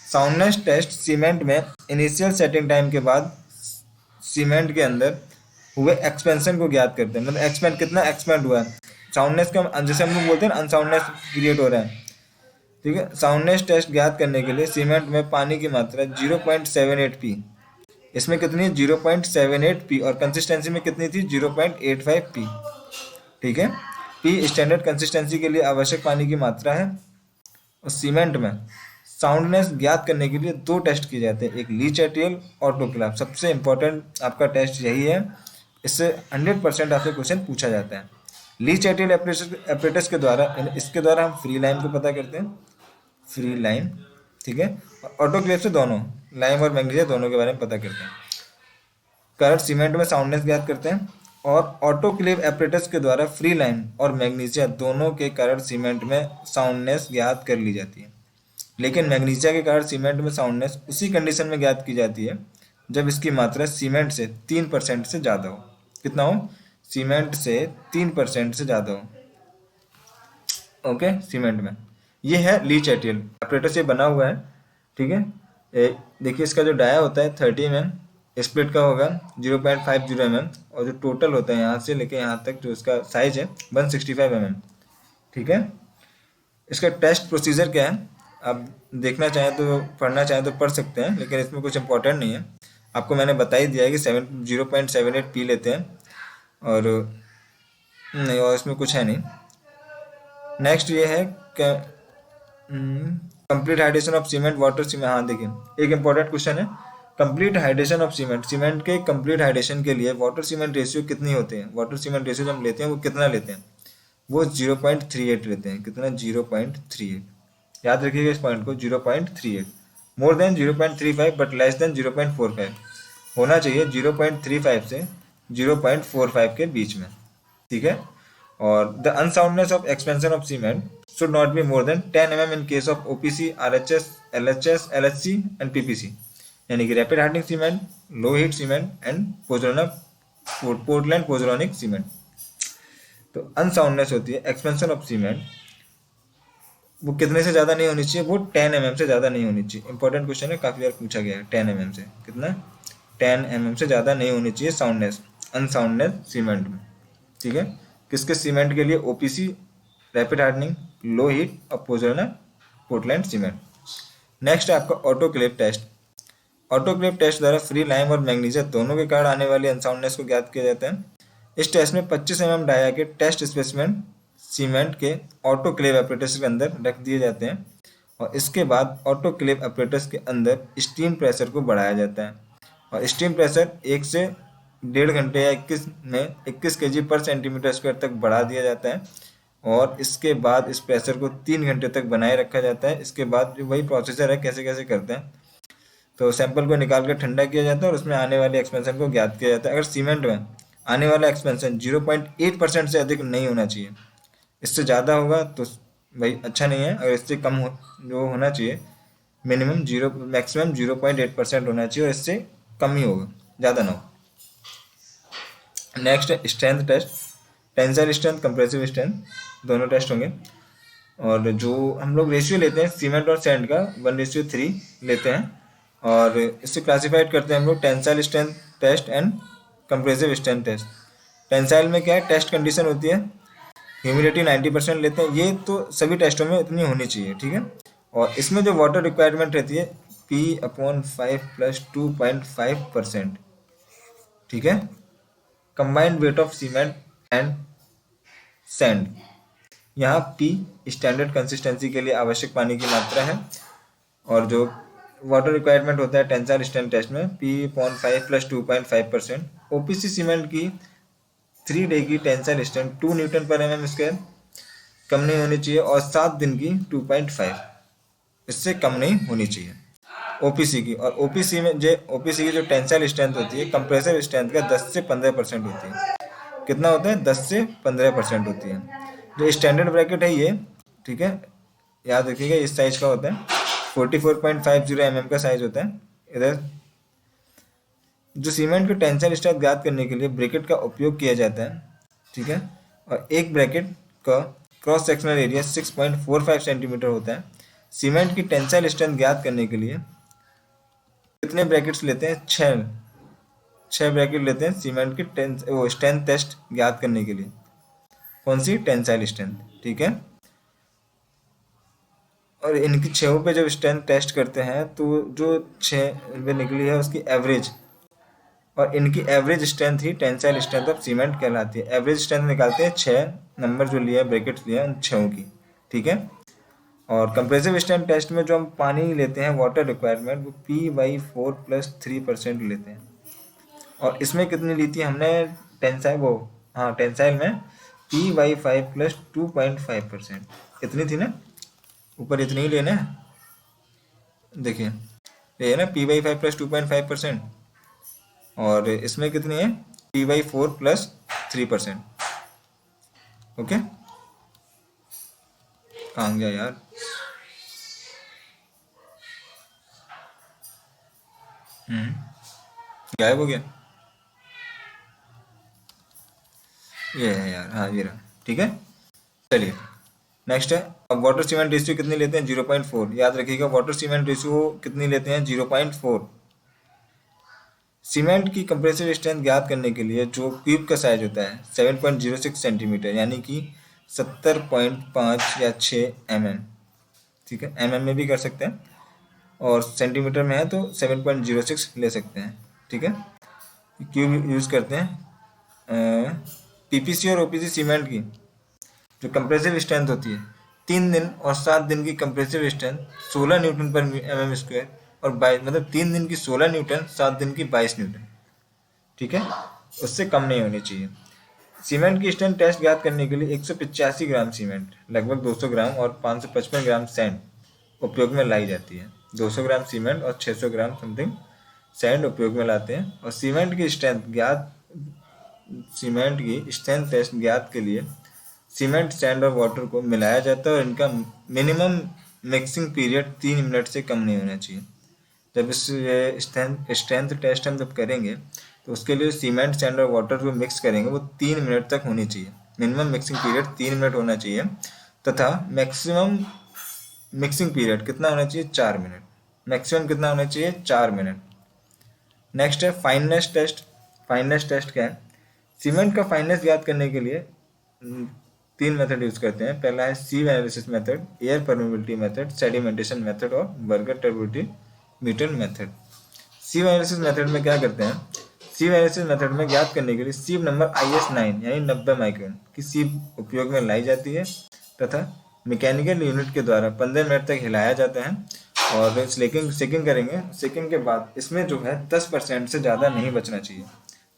Soundness test cement में इनिशियल सेटिंग टाइम के बाद सीमेंट के अंदर हुए एक्सपेंशन को ज्ञात करते हैं, मतलब एक्सपेंड कितना एक्सपेंड हुआ है। साउंडनेस का जैसे हम लोग बोलते हैं अनसाउंडनेस क्रिएट हो रहा है, ठीक है। साउंडनेस टेस्ट ज्ञात करने के लिए सीमेंट में पानी की मात्रा 0.78 पी, इसमें कितनी है? 0.78 पी, और कंसिस्टेंसी में कितनी थी? 0.85 पी, ठीक है। पी स्टैंडर्ड कंसिस्टेंसी के लिए आवश्यक पानी की मात्रा है। और सीमेंट में साउंडनेस ज्ञात करने के लिए 2 टेस्ट किए जाते हैं, एक लीच एटियल, ऑटोक्लेव। सबसे इंपॉर्टेंट आपका टेस्ट यही है, इससे 100% आपसे क्वेश्चन पूछा जाता है। लीच एटियल एपरेटस के द्वारा, इसके द्वारा हम फ्री लाइन को पता करते हैं, फ्री लाइन, ठीक है। ऑटोक्लेव से दोनों लाइम और मैग्नीशियम दोनों के बारे में पता करते हैं। करंट सीमेंट में साउंडनेस ज्ञात करते हैं, और ऑटोक्लेव एपरेटस के द्वारा फ्री लाइन और मैग्नीशिया दोनों के कारण सीमेंट में साउंडनेस ज्ञात कर ली जाती है। लेकिन मैग्नीशिया के कारण सीमेंट में साउंडनेस उसी कंडीशन में ज्ञात की जाती है जब इसकी मात्रा सीमेंट से 3% से ज़्यादा हो। कितना हो? सीमेंट से 3% से ज़्यादा हो, ओके। सीमेंट में ये है लीच एटियल एपरेटस, ये बना हुआ है, ठीक है। देखिए इसका जो डाया होता है 30 mm, स्प्लिट का होगा 0.50 mm, और जो टोटल होता है यहाँ से लेके यहाँ तक जो इसका साइज है 165 mm, ठीक है। इसका टेस्ट प्रोसीजर क्या है, आप देखना चाहें तो पढ़ना चाहें तो पढ़ सकते हैं, लेकिन इसमें कुछ इंपॉर्टेंट नहीं है। आपको मैंने बता ही दिया है कि 0.78 पी लेते हैं, और नहीं, और इसमें कुछ है नहीं। नेक्स्ट ये है complete hydration of cement water cement. हाँ देखिए, एक इंपॉर्टेंट क्वेश्चन है, complete hydration of cement. Cement के कंप्लीट हाइड्रेशन के लिए वाटर सीमेंट रेशियो कितनी होती है, वाटर सीमेंट रेशियो जो हम लेते हैं वो कितना लेते हैं, वो 0.38 लेते हैं। कितना, 0.38। याद रखिएगा इस पॉइंट को, 0.38। More than 0.35 but less than 0.45 होना चाहिए, 0.35 से 0.45 के बीच में, ठीक है। और the unsoundness of expansion of cement should not be more than 10 mm in case of OPC, RHS, LHS, LHC and PPC, यानी कि rapid hardening cement, low heat cement and Portland pozzolanic cement. तो unsoundness होती है expansion of cement, वो कितने से ज़्यादा नहीं होनी चाहिए, वो 10 mm से ज़्यादा नहीं होनी चाहिए। इंपॉर्टेंट क्वेश्चन है, काफ़ी बार पूछा गया है। 10 mm से कितना, 10 mm से ज़्यादा नहीं होनी चाहिए साउंडनेस, अनसाउंडनेस सीमेंट में, ठीक है। किसके सीमेंट के लिए, OPC rapid hardening, low heat और पोजोलैंड पोर्टलैंड सीमेंट। नेक्स्ट है आपका ऑटोक्लेव टेस्ट। ऑटोक्लेव टेस्ट द्वारा फ्री लाइम और मैग्नीशियम दोनों के कारण आने वाली अनसाउंडनेस को ज्ञात किया जाता है। इस टेस्ट में 25 mm डाया के टेस्ट स्पेसिमेन सीमेंट के ऑटोक्लेव ऑपरेटर्स के अंदर रख दिए जाते हैं, और इसके बाद ऑटोक्लेव ऑपरेटर्स के अंदर स्टीम प्रेशर को बढ़ाया जाता है, और स्टीम प्रेशर 1 से 1.5 घंटे या 21 kg पर सेंटीमीटर स्क्वायर तक बढ़ा दिया जाता है, और इसके बाद इस प्रेशर को 3 घंटे तक बनाए रखा जाता है। इसके बाद जो वही प्रोसेसर है, कैसे कैसे करते हैं, तो सैंपल को निकाल कर ठंडा किया जाता है और उसमें आने वाले एक्सपेंशन को ज्ञात किया जाता है। अगर सीमेंट में आने वाला एक्सपेंशन 0.8% से अधिक नहीं होना चाहिए, इससे ज़्यादा होगा तो भाई अच्छा नहीं है, अगर इससे कम जो होना चाहिए, मैक्सिमम 0.8% होना चाहिए, और इससे कम ही होगा, ज़्यादा ना हो। नेक्स्ट है strength test, tensile strength, compressive strength, दोनों टेस्ट होंगे। और जो हम लोग रेशियो लेते हैं सीमेंट और सैंड का 1:3 लेते हैं, और इससे क्लासिफाइड करते हैं हम लोग tensile strength test and compressive strength test. Tensile में क्या है, टेस्ट कंडीशन होती है, ह्यूमिडिटी 90% लेते हैं, ये तो सभी टेस्टों में इतनी होनी चाहिए, ठीक है। और इसमें जो वाटर रिक्वायरमेंट रहती है P/5 + 2.5%, ठीक है। Combined weight of cement and sand, यहाँ P स्टैंडर्ड कंसिस्टेंसी के लिए आवश्यक पानी की मात्रा है, और जो वाटर रिक्वायरमेंट होता है टेंसाइल स्ट्रेंथ टेस्ट में P/5 + 2.5%। ओपीसी सीमेंट की 3 डे की टेंसाइल स्ट्रेंथ 2 Nm/mm² कम नहीं होनी चाहिए, और 7 दिन की 2.5, इससे कम नहीं होनी चाहिए ओपीसी की। और ओपीसी की जो टेंसाइल स्ट्रेंथ होती है कंप्रेसिव स्ट्रेंथ का 10 से 15% होती है। कितना होता है, 10 से 15% होती है। जो स्टैंडर्ड ब्रैकेट है ये, ठीक है, याद रखिएगा, इस साइज का होता है, 44.50 mm का साइज होता है। इधर जो सीमेंट के टेंसाइल स्ट्रेंथ ज्ञात करने के लिए ब्रैकेट का उपयोग किया जाता है, ठीक है। और एक ब्रैकेट का क्रॉस सेक्शनल एरिया 6.45 सेंटीमीटर होता है। सीमेंट की टेंसाइल स्ट्रेंथ ज्ञात करने के लिए कितने ब्रैकेट्स लेते हैं, 6 ब्रैकेट लेते हैं सीमेंट की स्ट्रेंथ टेस्ट ज्ञात करने के लिए। कौन सी, टेंसाइल स्ट्रेंथ, ठीक है। और इनकी 6 पे जब स्ट्रेंथ टेस्ट करते हैं तो जो 6 पे निकली है उसकी एवरेज, और इनकी average strength he tensile strength of cement कहलाती है। एवरेज स्ट्रेंथ निकालते हैं 6 नंबर जो लिया है, ब्रैकेट्स लिया है उन 6 की, ठीक है। और कंप्रेसिव स्ट्रेंथ टेस्ट में जो हम पानी लेते हैं वाटर रिक्वायरमेंट, वो P/4 + 3% लेते हैं। और इसमें कितनी ली थी हमने, टेंसाइल में P/5 + 2.5%, इतनी थी ना, ऊपर इतनी ही लेना है, देखिए ये है ना P/5 + 2.5%, और इसमें कितनी है, P/4 + 3%, ओके। कहाँ गया यार, गायब हो गया, ये है यार, हाँ ये रहा, ठीक है। चलिए नेक्स्ट है, अब वाटर सीमेंट रेशियो कितनी लेते हैं, 0.4। याद रखिएगा, वाटर सीमेंट रेशियो कितनी लेते हैं, 0.4। सीमेंट की कंप्रेसिव स्ट्रेंथ ज्ञात करने के लिए जो क्यूब का साइज होता है 7.06 सेंटीमीटर, यानी कि 70.5 या 6 mm, ठीक है। mm में भी कर सकते हैं, और सेंटीमीटर में है तो 7.06 ले सकते हैं, ठीक है। क्यों यूज़ करते हैं? पीपीसी और ओपीसी सीमेंट की जो कंप्रेसिव स्ट्रेंथ होती है, 3 दिन और 7 दिन की कंप्रेसिव स्ट्रेंथ 16 न्यूटन पर mm स्क्वायर, और 22 मतलब 3 दिन की 16 न्यूटन, 7 दिन की 22 न्यूटन, ठीक है। उससे कम नहीं होनी चाहिए। सीमेंट की स्ट्रेंथ टेस्ट ज्ञात करने के लिए 185 ग्राम सीमेंट, लगभग 200 ग्राम और 555 ग्राम सैंड उपयोग में लाई जाती है। 200 ग्राम सीमेंट और 600 ग्राम समथिंग सैंड उपयोग में लाते हैं। और सीमेंट की स्ट्रेंथ टेस्ट ज्ञात के लिए सीमेंट, सैंड और वाटर को मिलाया जाता है, और इनका मिनिमम मिक्सिंग पीरियड 3 मिनट से कम नहीं होना चाहिए। जब इस स्ट्रेंथ टेस्ट हम जब करेंगे तो उसके लिए सीमेंट, सैंड और वाटर जो मिक्स करेंगे वो 3 मिनट तक होनी चाहिए। मिनिमम मिक्सिंग पीरियड 3 मिनट होना चाहिए, तथा मैक्सिमम मिक्सिंग पीरियड कितना होना चाहिए? 4 मिनट। मैक्सिमम कितना होना चाहिए? 4 मिनट। नेक्स्ट है फाइननेस टेस्ट। फाइननेस टेस्ट क्या है? सीमेंट का फाइननेस ज्ञात करने के लिए 3 मेथड यूज करते हैं। पहला है sieve analysis method, air permeability method, sedimentation method और बर्गर turbidity meter method. Sieve analysis method में क्या करते हैं? सीव एनालिसिस मेथड में ज्ञात करने के लिए सीव नंबर IS9 यानी 90 माइक्रोन की सीव उपयोग में लाई जाती है, तथा मैकेनिकल यूनिट के द्वारा 15 मिनट तक हिलाया जाता है, और सेकिंग करेंगे। सेकिंग के बाद इसमें जो है 10% से ज़्यादा नहीं बचना चाहिए,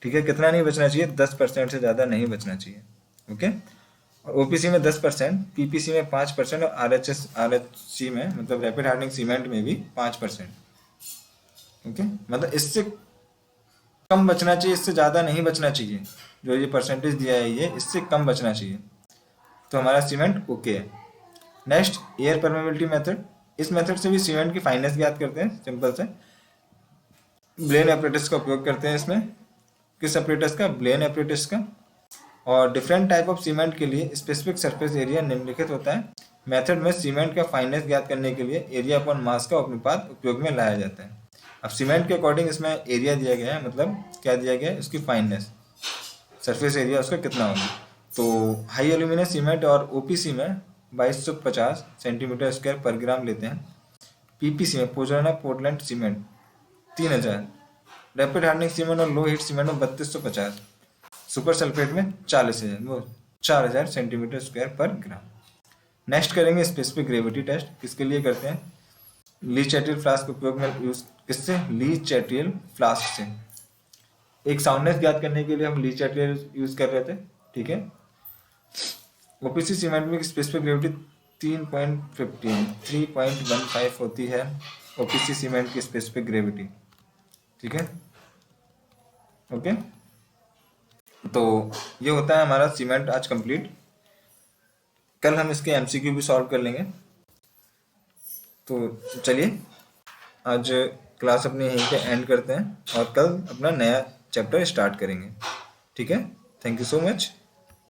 ठीक है। कितना नहीं बचना चाहिए? 10% से ज़्यादा नहीं बचना चाहिए, ओके। और ओपीसी में 10%, पीपीसी में 5% और आरएचसी में मतलब रैपिड हार्डनिंग सीमेंट में भी 5%, ओके। मतलब इससे कम बचना चाहिए, इससे ज़्यादा नहीं बचना चाहिए। जो ये परसेंटेज दिया है ये इससे कम बचना चाहिए, तो हमारा सीमेंट ओके है। Next air permeability method. इस मेथड से भी सीमेंट की फाइननेस ज्ञात करते हैं। सिंपल से ब्लेन एपरेटस का उपयोग करते हैं इसमें। किस एपरेटस का? ब्लेन एपरेटस का। और डिफरेंट टाइप ऑफ सीमेंट के लिए स्पेसिफिक सरफेस एरिया निम्नलिखित होता है। मेथड में सीमेंट का फाइननेस ज्ञात करने के लिए एरिया अपॉन मास का अनुपात उपयोग में लाया जाता है। अब सीमेंट के अकॉर्डिंग इसमें एरिया दिया गया है, मतलब क्या दिया गया है? उसकी फाइननेस, सरफेस एरिया उसका कितना होगा। तो हाई एल्यूमिनियम सीमेंट और ओपीसी में 2250 सेंटीमीटर स्क्वायर पर ग्राम लेते हैं। पीपीसी में pozzolana Portland cement 3000, rapid hardening cement और लो हीट सीमेंट में 3250, सुपर सल्फेट में 40,000, वो 4000 सेंटीमीटर स्क्वायर पर ग्राम। नेक्स्ट करेंगे स्पेसिफिक ग्रेविटी टेस्ट। किसके लिए करते हैं? ली चैटियल फ्लास्क उपयोग में यूज, किससे? ली चैटियल फ्लास्क से। एक साउंडनेस ज्ञात करने के लिए हम ली चैटियल यूज कर रहे थे, ठीक है। ओपीसी सीमेंट में स्पेसिफिक ग्रेविटी 3.15 होती है ओपीसी सीमेंट की स्पेसिफिक ग्रेविटी, ठीक है, ओके। तो ये होता है हमारा सीमेंट आज कंप्लीट। कल हम इसके एमसीक्यू भी सॉल्व कर लेंगे। तो चलिए आज क्लास अपनी यहीं पे एंड करते हैं, और कल अपना नया चैप्टर स्टार्ट करेंगे, ठीक है। Thank you so much.